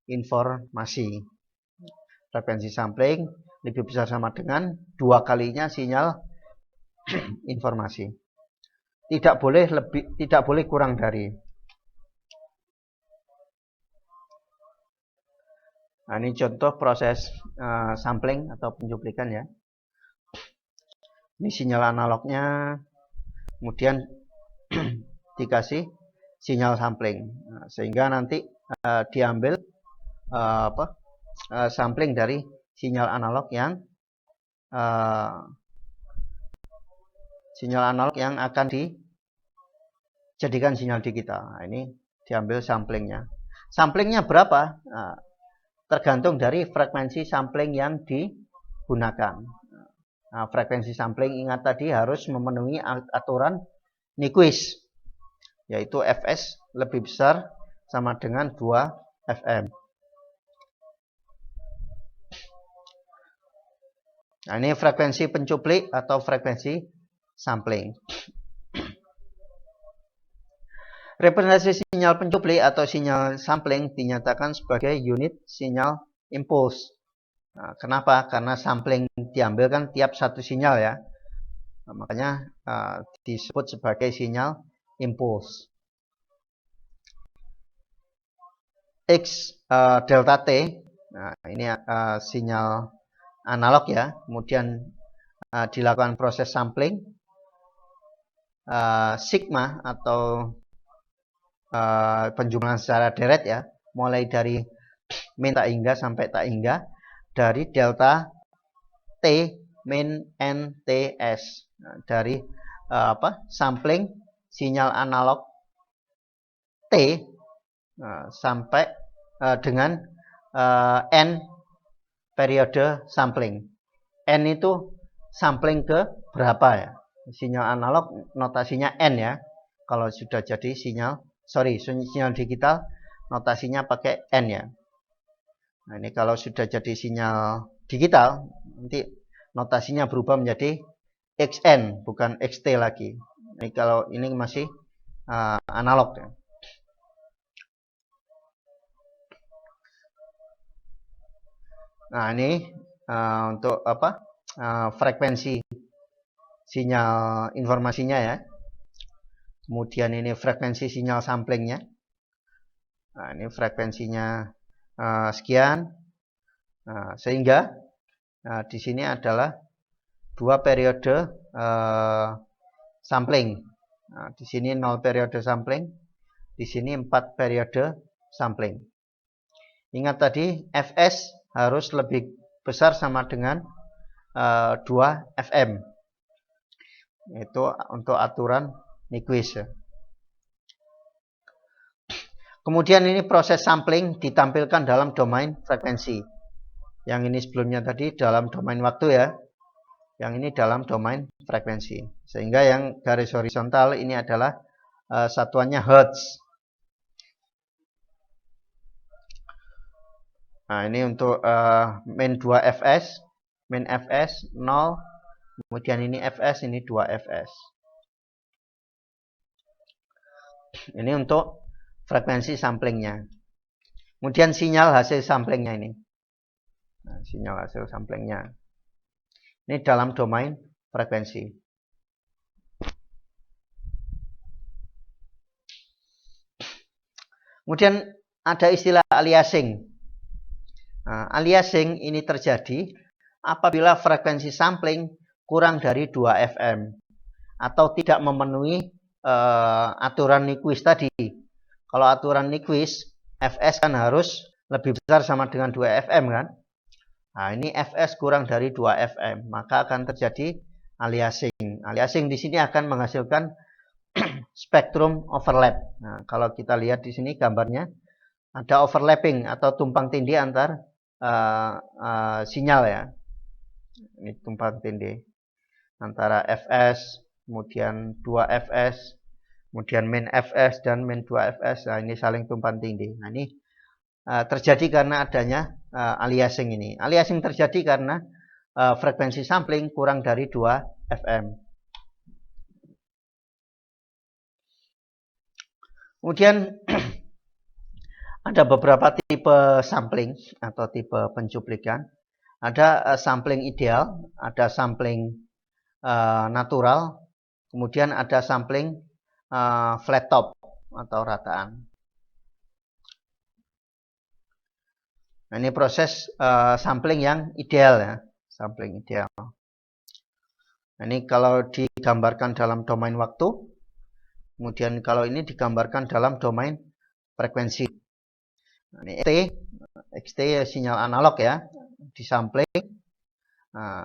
informasi. Frekuensi sampling lebih besar sama dengan 2 kalinya sinyal informasi. Tidak boleh kurang dari. Nah, ini contoh proses sampling atau pencuplikan ya. Ini sinyal analognya, kemudian dikasih sinyal sampling, sehingga nanti diambil sampling dari sinyal analog yang akan dijadikan sinyal digital. Nah, ini diambil samplingnya. Samplingnya berapa? Tergantung dari frekuensi sampling yang digunakan. Nah, frekuensi sampling ingat tadi harus memenuhi aturan Nyquist, yaitu Fs lebih besar sama dengan 2 Fm. Nah, ini frekuensi pencuplik atau frekuensi sampling. Representasi sinyal pencuplik atau sinyal sampling dinyatakan sebagai unit sinyal impuls. Nah, kenapa? Karena sampling diambil kan tiap satu sinyal ya. Nah, makanya disebut sebagai sinyal impuls. X delta T. Nah, ini sinyal analog ya, kemudian dilakukan proses sampling, sigma atau penjumlahan secara deret ya, mulai dari min tak hingga sampai tak hingga dari delta T min NTS, dari sampling sinyal analog T sampai dengan N periode sampling. N itu sampling ke berapa ya? Sinyal analog notasinya N ya. Kalau sudah jadi sinyal digital notasinya pakai N ya. Nah, ini kalau sudah jadi sinyal digital nanti notasinya berubah menjadi XN bukan XT lagi. Ini kalau ini masih analog ya. Nah, ini untuk frekuensi sinyal informasinya ya. Kemudian ini frekuensi sinyal samplingnya. Nah, ini frekuensinya sekian. Nah, sehingga di sini adalah 2 periode sampling. Nah, di sini 0 periode sampling, di sini 4 periode sampling. Ingat tadi Fs harus lebih besar sama dengan 2 Fm. Itu untuk aturan Nyquist ya. Kemudian ini proses sampling ditampilkan dalam domain frekuensi. Yang ini sebelumnya tadi dalam domain waktu ya. Yang ini dalam domain frekuensi. Sehingga yang garis horizontal ini adalah satuannya Hertz. Nah, ini untuk min 2 Fs, min Fs 0, kemudian ini Fs, ini 2 Fs. Ini untuk frekuensi samplingnya. Kemudian sinyal hasil samplingnya ini. Nah, sinyal hasil samplingnya. Ini dalam domain frekuensi. Kemudian ada istilah aliasing. Nah, aliasing ini terjadi apabila frekuensi sampling kurang dari 2 Fm atau tidak memenuhi aturan Nyquist tadi. Kalau aturan Nyquist, Fs kan harus lebih besar sama dengan 2 Fm kan. Nah, ini Fs kurang dari 2 Fm, maka akan terjadi aliasing. Aliasing di sini akan menghasilkan spektrum overlap. Nah, kalau kita lihat di sini gambarnya ada overlapping atau tumpang tindih antar sinyal ya. Ini tumpang tindih antara Fs, kemudian 2 Fs, kemudian min Fs dan min 2 Fs. Nah, ini saling tumpang tindih. Nah, ini terjadi karena adanya aliasing ini. Aliasing terjadi karena frekuensi sampling kurang dari 2 Fm. Kemudian ada beberapa tipe sampling atau tipe pencuplikan. Ada sampling ideal, ada sampling natural, kemudian ada sampling flat top atau rataan. Nah, ini proses sampling yang ideal ya, sampling ideal. Nah, ini kalau digambarkan dalam domain waktu, kemudian kalau ini digambarkan dalam domain frekuensi. Nah, ini XT sinyal analog ya, disampling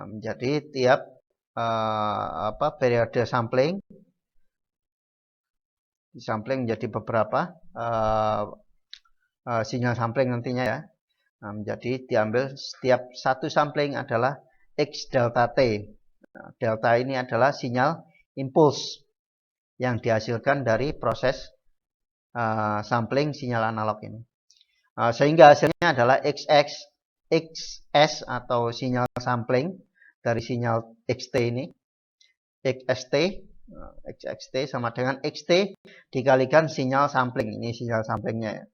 menjadi tiap periode sampling, disampling menjadi beberapa sinyal sampling nantinya ya. Nah, menjadi diambil setiap satu sampling adalah X delta T. Nah, delta ini adalah sinyal impuls yang dihasilkan dari proses sampling sinyal analog ini. Sehingga hasilnya adalah XS atau sinyal sampling dari sinyal XT ini. XXT sama dengan XT dikalikan sinyal sampling. Ini sinyal samplingnya ya.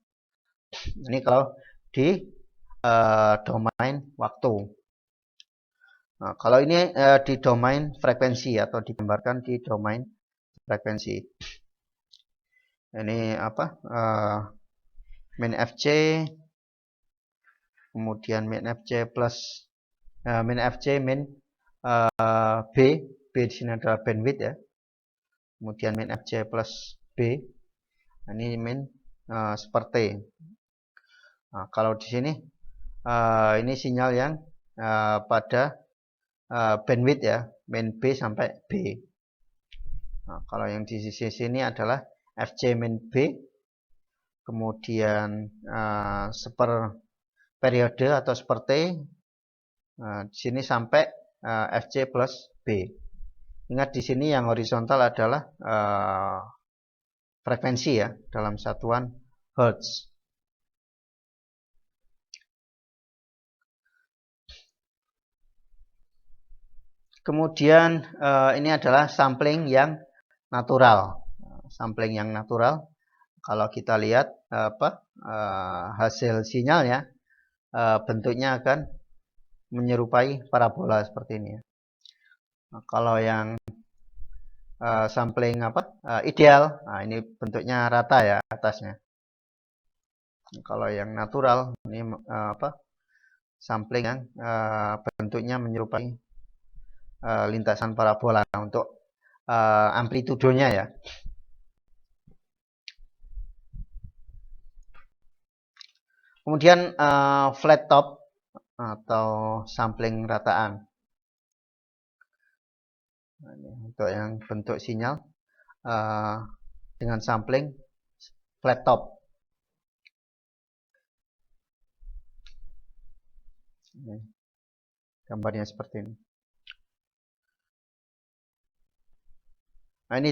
Ini kalau di domain waktu. Nah, kalau ini di domain frekuensi atau digambarkan di domain frekuensi. Ini min Fc, kemudian min Fc plus min fc min b di sini adalah bandwidth ya, kemudian min fc plus b, ini min seperti. Nah, kalau di sini ini sinyal yang pada bandwidth ya, min b sampai b. Nah, kalau yang di sisi sini adalah fc min b, kemudian seper periode atau seperti di sini sampai fc plus b. Ingat di sini yang horizontal adalah frekuensi ya, dalam satuan hertz. Kemudian ini adalah sampling yang natural. Sampling yang natural, kalau kita lihat hasil sinyalnya, bentuknya akan menyerupai parabola seperti ini ya. Nah, kalau yang sampling ideal, nah ini bentuknya rata ya atasnya. Kalau yang natural ini sampling yang bentuknya menyerupai lintasan parabola untuk amplitudonya ya. Kemudian flat top atau sampling rataan. Nah, ini untuk yang bentuk sinyal dengan sampling flat top. Ini gambarnya seperti ini. Nah, ini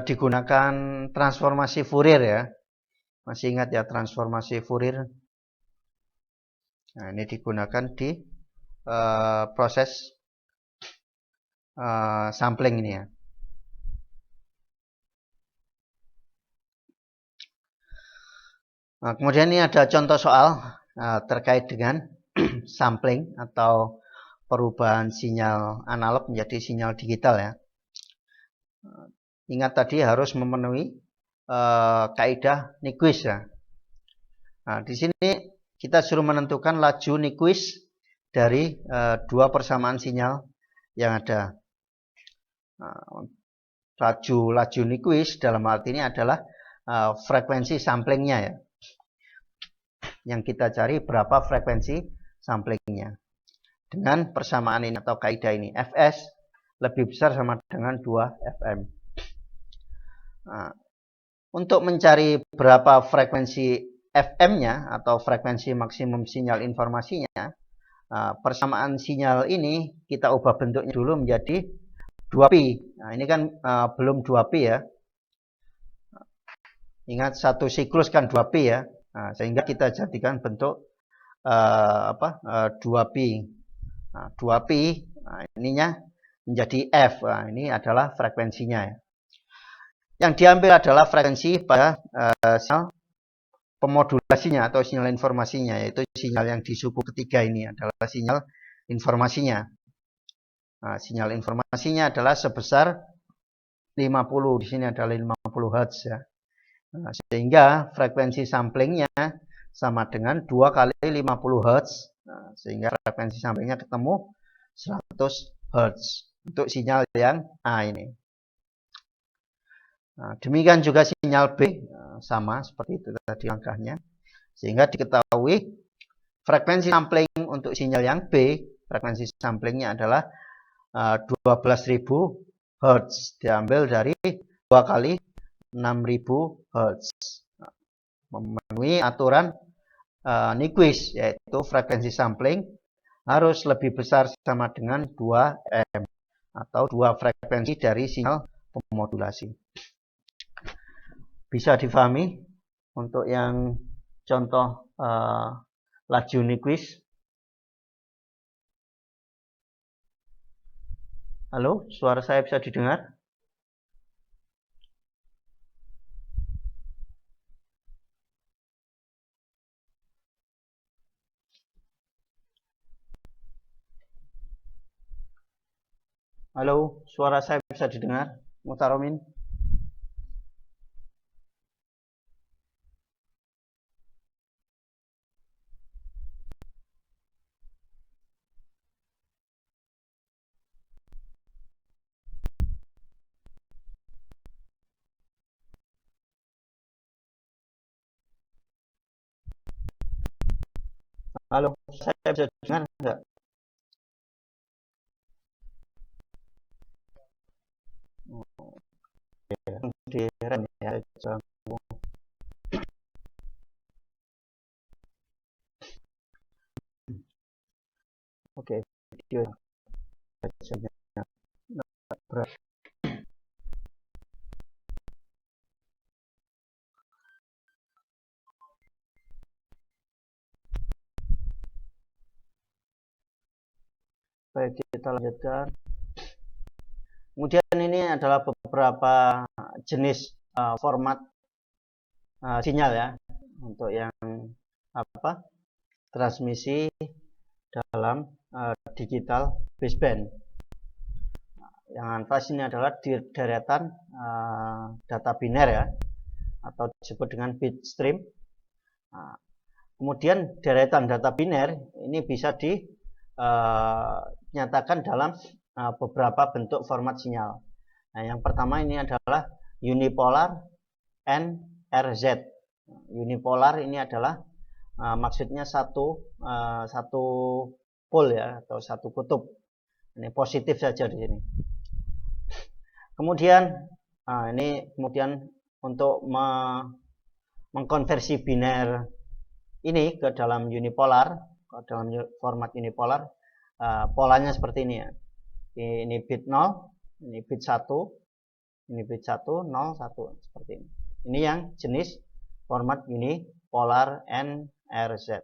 digunakan transformasi Fourier ya. Masih ingat ya transformasi Fourier? Nah, ini digunakan di proses sampling ini ya. Nah, kemudian ini ada contoh soal terkait dengan sampling atau perubahan sinyal analog menjadi sinyal digital ya. Ingat tadi harus memenuhi kaidah Nyquist ya. Nah, di sini kita suruh menentukan laju Nyquist dari dua persamaan sinyal yang ada. Laju Nyquist dalam arti ini adalah frekuensi samplingnya ya. Yang kita cari berapa frekuensi samplingnya. Dengan persamaan ini atau kaidah ini, Fs lebih besar sama dengan 2 Fm. Nah, untuk mencari berapa frekuensi Fm-nya atau frekuensi maksimum sinyal informasinya, persamaan sinyal ini kita ubah bentuknya dulu menjadi 2pi. Nah, ini kan belum 2pi ya. Ingat satu siklus kan 2pi ya. Nah, sehingga kita jadikan bentuk 2pi. Nah, 2pi ininya menjadi F. Nah, ini adalah frekuensinya ya. Yang diambil adalah frekuensi pada sinyal pemodulasinya atau sinyal informasinya, yaitu sinyal yang di suku ketiga ini adalah sinyal informasinya. Nah, sinyal informasinya adalah sebesar 50. Di sini adalah 50 Hz ya. Nah, sehingga frekuensi samplingnya sama dengan 2 kali 50 Hz. Nah, sehingga frekuensi samplingnya ketemu 100 Hz untuk sinyal yang A ini. Nah, demikian juga sinyal B, sama seperti itu tadi langkahnya. Sehingga diketahui frekuensi sampling untuk sinyal yang B, frekuensi samplingnya adalah 12.000 Hz. Diambil dari 2 kali 6.000 Hz. Memenuhi aturan Nyquist, yaitu frekuensi sampling harus lebih besar sama dengan 2M atau 2 frekuensi dari sinyal pemodulasi. Bisa difahami untuk yang contoh laju Nyquist. Halo, suara saya bisa didengar? Halo, suara saya bisa didengar? Mutaromin? Halo, saya bisa dengar enggak? Di rem ya. Oke, video berat. Baik, kita lanjutkan. Kemudian ini adalah beberapa jenis format sinyal ya, untuk yang transmisi dalam digital baseband. Yang atas ini adalah deretan data biner ya, atau disebut dengan bit stream. Kemudian deretan data biner ini bisa dinyatakan dalam beberapa bentuk format sinyal. Nah, yang pertama ini adalah unipolar NRZ. Unipolar ini adalah maksudnya satu pol ya, atau satu kutub. Ini positif saja di sini. Kemudian ini kemudian untuk mengkonversi biner ini ke dalam unipolar, ke dalam format unipolar, polanya seperti ini ya. Ini bit 0, ini bit 1, ini bit 1, 0, 1 seperti ini. Ini yang jenis format unipolar NRZ.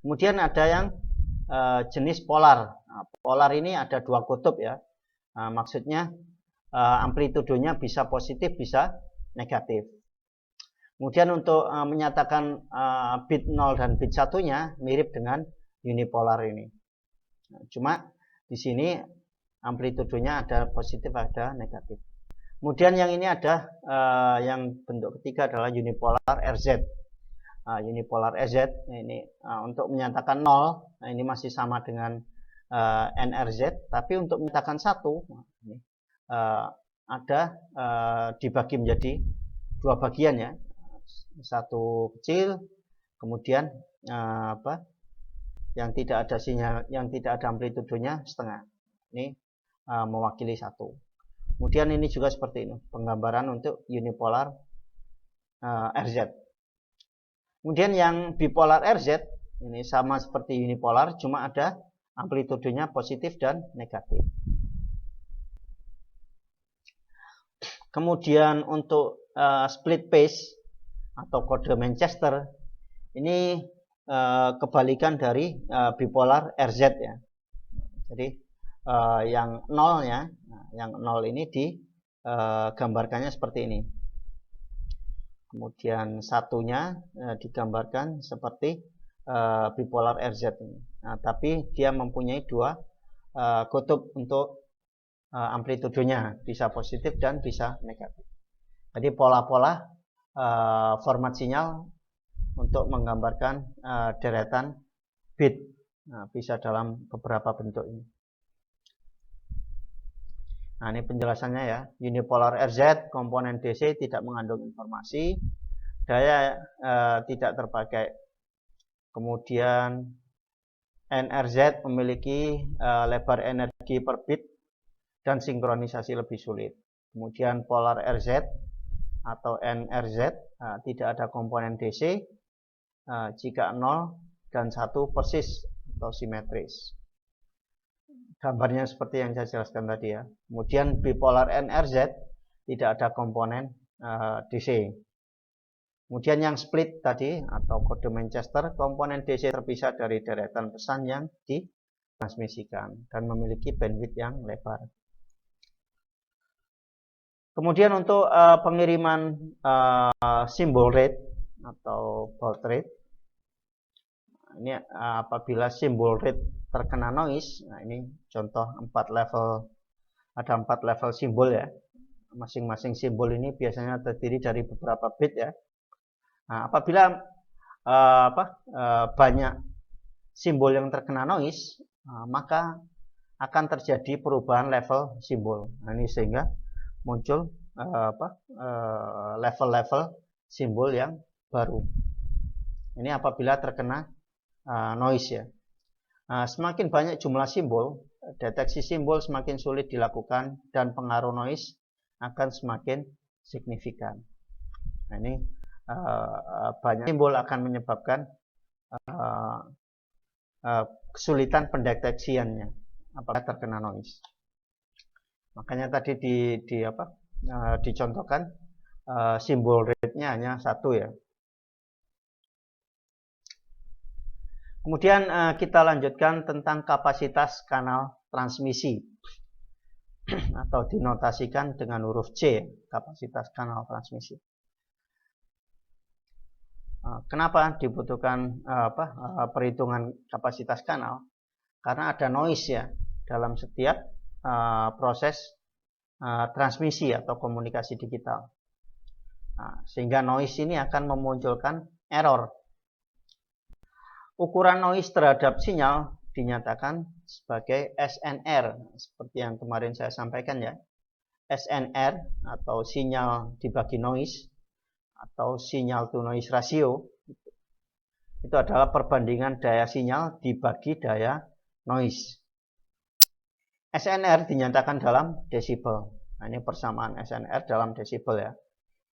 Kemudian ada yang jenis polar. Nah, polar ini ada dua kutub ya. Maksudnya amplitudenya bisa positif, bisa negatif. Kemudian untuk menyatakan bit 0 dan bit 1-nya mirip dengan unipolar ini. Nah, cuma di sini amplitudenya ada positif, ada negatif. Kemudian yang ini ada yang bentuk ketiga adalah unipolar RZ. Unipolar RZ ini untuk menyatakan 0, nah ini masih sama dengan NRZ, tapi untuk menyatakan 1 ini ada dibagi menjadi dua bagian ya. Satu kecil, kemudian yang tidak ada sinyal, yang tidak ada amplitudenya setengah. Ini mewakili 1. Kemudian ini juga seperti ini, penggambaran untuk unipolar RZ. Kemudian yang bipolar RZ ini sama seperti unipolar, cuma ada amplitudenya positif dan negatif. Kemudian untuk split phase atau kode Manchester ini kebalikan dari bipolar RZ ya. Jadi yang 0 ya, yang 0 ini digambarkannya seperti ini. Kemudian satunya digambarkan seperti bipolar RZ ini. Nah, tapi dia mempunyai dua kutub untuk amplitudenya, bisa positif dan bisa negatif. Jadi pola-pola format sinyal untuk menggambarkan deretan bit, bisa dalam beberapa bentuk ini. Nah, ini penjelasannya ya. Unipolar RZ komponen DC tidak mengandung informasi, daya tidak terpakai. Kemudian NRZ memiliki lebar energi per bit dan sinkronisasi lebih sulit. Kemudian polar RZ atau NRZ tidak ada komponen DC jika 0 dan 1 persis atau simetris. Gambarnya seperti yang saya jelaskan tadi ya. Kemudian bipolar NRZ tidak ada komponen DC. Kemudian yang split tadi atau kode Manchester, komponen DC terpisah dari deretan pesan yang ditransmisikan dan memiliki bandwidth yang lebar. Kemudian untuk pengiriman simbol rate atau baud rate, ini apabila simbol rate terkena noise, nah ini contoh 4 level, ada 4 level simbol ya. Masing-masing simbol ini biasanya terdiri dari beberapa bit ya. Nah, apabila banyak simbol yang terkena noise, maka akan terjadi perubahan level simbol. Nah, ini sehingga muncul level-level simbol yang baru. Ini apabila terkena noise ya. Semakin banyak jumlah simbol, deteksi simbol semakin sulit dilakukan dan pengaruh noise akan semakin signifikan. Nah, ini banyak simbol akan menyebabkan kesulitan pendeteksiannya apabila terkena noise. Makanya tadi dicontohkan simbol rate-nya hanya 1 ya. Kemudian kita lanjutkan tentang kapasitas kanal transmisi atau dinotasikan dengan huruf C, kapasitas kanal transmisi. Kenapa dibutuhkan perhitungan kapasitas kanal? Karena ada noise ya dalam setiap proses transmisi atau komunikasi digital. Sehingga noise ini akan memunculkan error. Ukuran noise terhadap sinyal dinyatakan sebagai SNR, seperti yang kemarin saya sampaikan ya. SNR atau sinyal dibagi noise atau sinyal to noise ratio itu adalah perbandingan daya sinyal dibagi daya noise. SNR dinyatakan dalam desibel. Nah, ini persamaan SNR dalam desibel ya.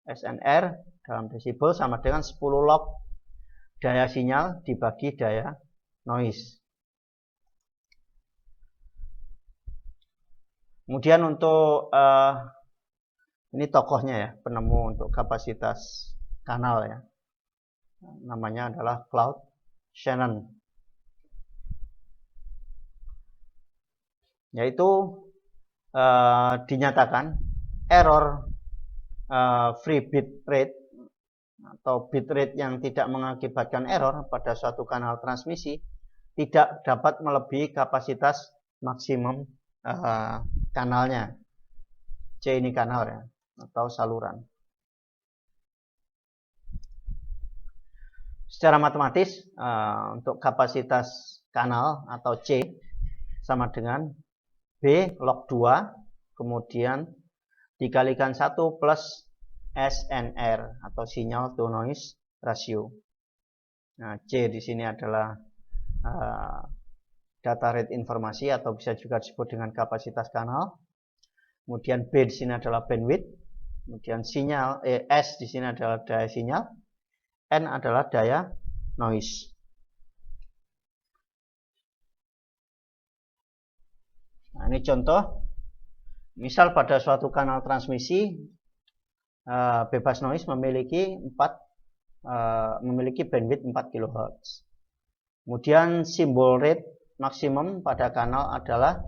SNR dalam desibel sama dengan 10 log daya sinyal dibagi daya noise. Kemudian untuk ini tokohnya ya, penemu untuk kapasitas kanal ya. Namanya adalah Claude Shannon. Yaitu dinyatakan error free bit rate atau bitrate yang tidak mengakibatkan error pada suatu kanal transmisi tidak dapat melebihi kapasitas maksimum kanalnya. C ini kanal ya, atau saluran. Secara matematis untuk kapasitas kanal atau C sama dengan B log 2 kemudian dikalikan 1 plus SNR atau sinyal to noise ratio. Nah, C di sini adalah data rate informasi atau bisa juga disebut dengan kapasitas kanal. Kemudian B di sini adalah bandwidth. Kemudian sinyal S di sini adalah daya sinyal. N adalah daya noise. Nah, ini contoh. Misal pada suatu kanal transmisi bebas noise memiliki bandwidth 4 kHz. Kemudian simbol rate maksimum pada kanal adalah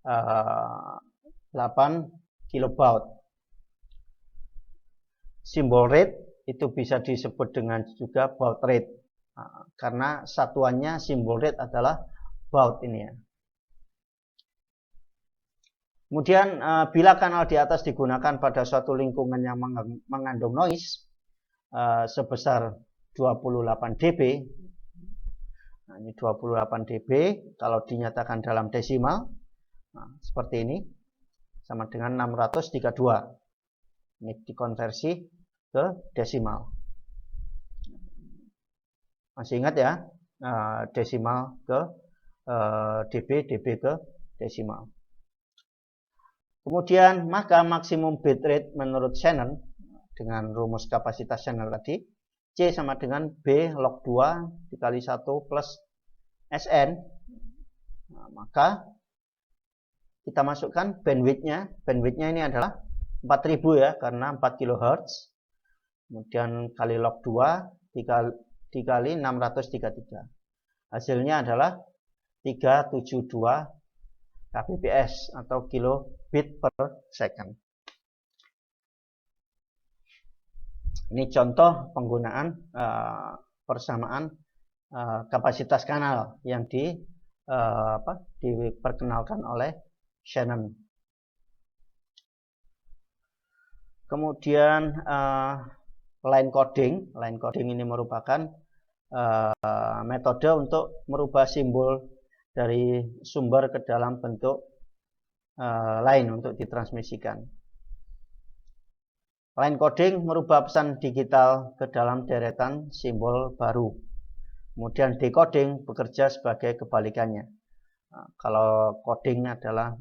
8 kilobaud. Simbol rate itu bisa disebut dengan juga baud rate karena satuannya simbol rate adalah baud ini ya. Kemudian bila kanal di atas digunakan pada suatu lingkungan yang mengandung noise sebesar 28 dB. Nah, ini 28 dB kalau dinyatakan dalam desimal seperti ini sama dengan 632. Ini dikonversi ke desimal. Masih ingat ya, desimal ke dB, dB ke desimal. Kemudian maka maksimum bitrate menurut Shannon dengan rumus kapasitas Shannon tadi C sama dengan B log 2 dikali 1 plus SN. Nah, maka kita masukkan bandwidthnya. Bandwidthnya ini adalah 4000 ya karena 4 kHz. Kemudian kali log 2 dikali 633. Hasilnya adalah 372 kbps atau kilobit per second. Ini contoh penggunaan persamaan kapasitas kanal yang diperkenalkan oleh Shannon. Kemudian line coding ini merupakan metode untuk merubah simbol dari sumber ke dalam bentuk line untuk ditransmisikan. Line coding merubah pesan digital ke dalam deretan simbol baru. Kemudian decoding bekerja sebagai kebalikannya. Nah, kalau coding adalah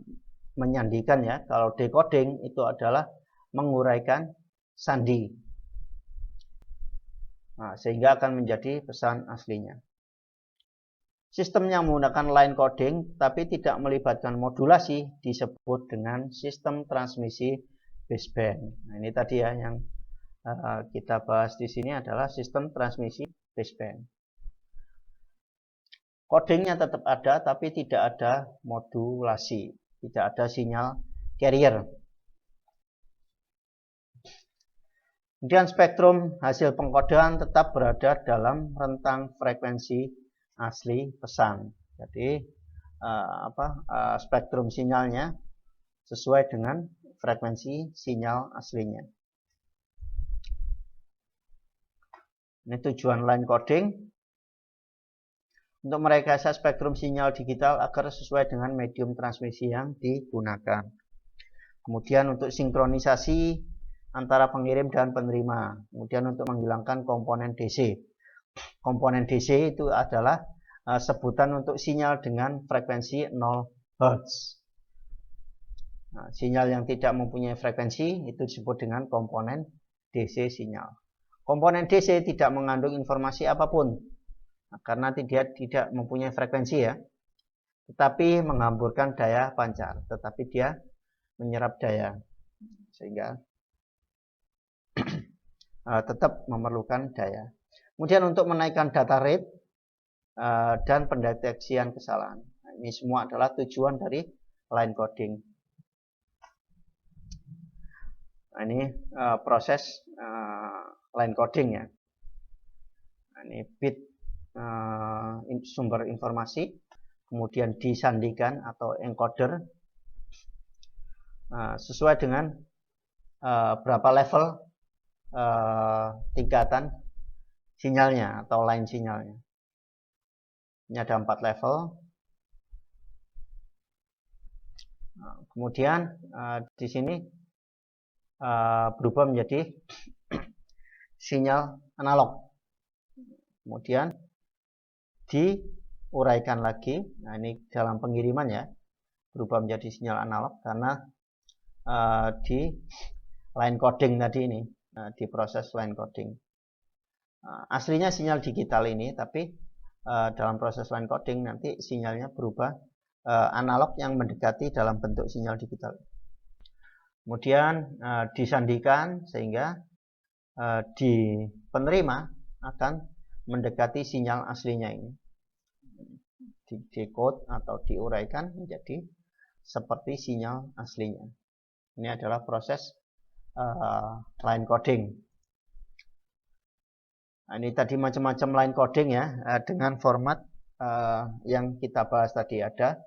menyandikan ya, kalau decoding itu adalah menguraikan sandi. Nah, sehingga akan menjadi pesan aslinya. Sistem yang menggunakan line coding tapi tidak melibatkan modulasi disebut dengan sistem transmisi baseband. Nah, ini tadi ya yang kita bahas di sini adalah sistem transmisi baseband. Codingnya tetap ada, tapi tidak ada modulasi, tidak ada sinyal carrier. Kemudian spektrum hasil pengkodean tetap berada dalam rentang frekuensi asli pesan. Jadi spektrum sinyalnya sesuai dengan frekuensi sinyal aslinya. Ini tujuan line coding. Untuk merekayasa spektrum sinyal digital agar sesuai dengan medium transmisi yang digunakan. Kemudian untuk sinkronisasi antara pengirim dan penerima. Kemudian untuk menghilangkan komponen DC. Komponen DC itu adalah sebutan untuk sinyal dengan frekuensi 0 Hz. Nah, sinyal yang tidak mempunyai frekuensi itu disebut dengan komponen DC sinyal. Komponen DC tidak mengandung informasi apapun. Nah, karena dia tidak mempunyai frekuensi ya, tetapi menghamburkan daya pancar, tetapi dia menyerap daya, sehingga tetap memerlukan daya. Kemudian untuk menaikkan data rate dan pendeteksian kesalahan. Nah, ini semua adalah tujuan dari line coding. Nah, ini proses line coding ya. Nah, ini bit sumber informasi, kemudian disandikan atau encoder sesuai dengan berapa level tingkatan sinyalnya atau line sinyalnya. Ini ada 4 level. Kemudian di sini berubah menjadi sinyal analog. Kemudian diuraikan lagi. Nah, ini dalam pengiriman ya, berubah menjadi sinyal analog karena di line coding tadi ini, di proses line coding. Aslinya sinyal digital ini, tapi dalam proses line coding nanti sinyalnya berubah analog yang mendekati dalam bentuk sinyal digital. Kemudian disandikan sehingga di penerima akan mendekati sinyal aslinya ini. Di decode atau diuraikan menjadi seperti sinyal aslinya. Ini adalah proses line coding. Nah, ini tadi macam-macam line coding ya, dengan format yang kita bahas tadi. Ada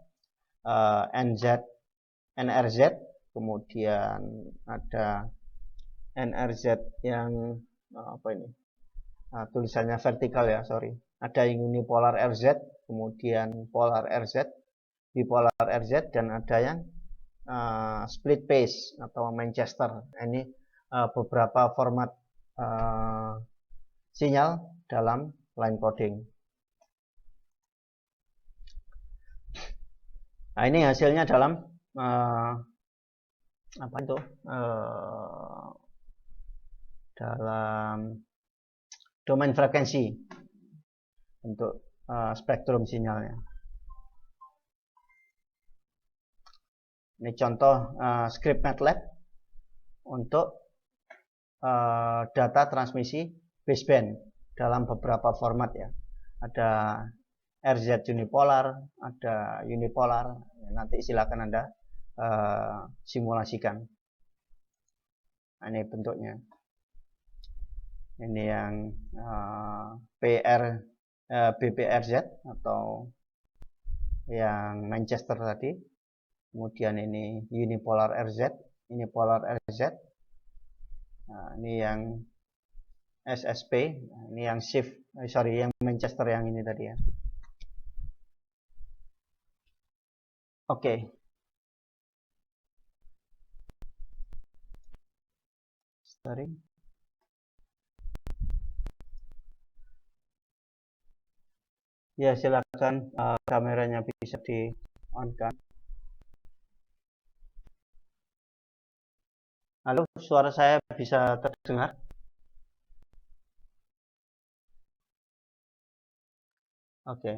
NRZ, kemudian ada NRZ yang apa ini? Tulisannya vertikal ya, sorry. Ada yang unipolar RZ, kemudian polar RZ, bipolar RZ, dan ada yang split phase atau Manchester. Ini beberapa format sinyal dalam line coding. Nah, ini hasilnya dalam apa itu? Dalam domain frekuensi untuk spektrum sinyalnya. Ini contoh script MATLAB untuk data transmisi baseband dalam beberapa format ya. Ada RZ unipolar, ada unipolar. Nanti silakan Anda simulasikan. Nah, ini bentuknya. Ini yang BPRZ atau yang Manchester tadi. Kemudian ini unipolar RZ, ini polar RZ. Nah, ini yang SSP, ini yang shift, yang Manchester yang ini tadi ya. Oke. Starting. Ya, silakan kameranya bisa di on kan. Halo, suara saya bisa terdengar? Oke.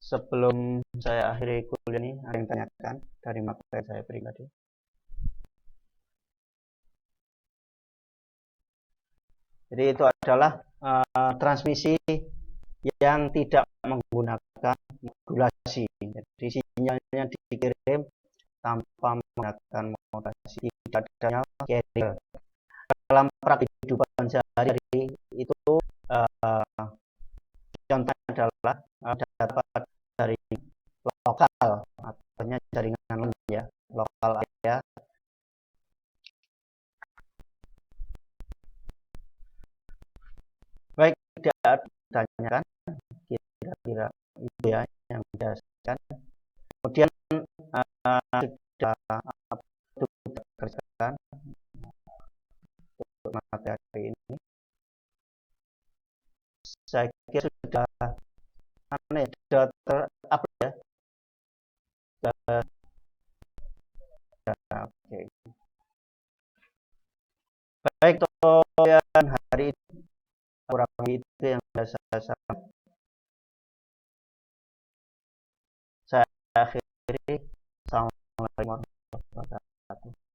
Sebelum saya akhiri kuliah ini, ada yang tanyakan dari materi saya pribadi. Jadi itu adalah transmisi yang tidak menggunakan modulasi. Jadi sinyalnya dikirim tanpa menggunakan modulasi, tidak adanya carrier. Dalam praktik kehidupan sehari-hari itu contohnya adalah dapat dari lokal, artinya jaringan ya, lokal area. Baik, tidak ditanyakan kira-kira itu ya yang didasarkan. Kemudian sudah kerjakan untuk materi ini. Saya kira sudah sudah terupload ya. Oke. Baik, untuk hari ini kurang itu yang saya sampaikan. Saya akhiri. Assalamualaikum warahmatullahi wabarakatuh.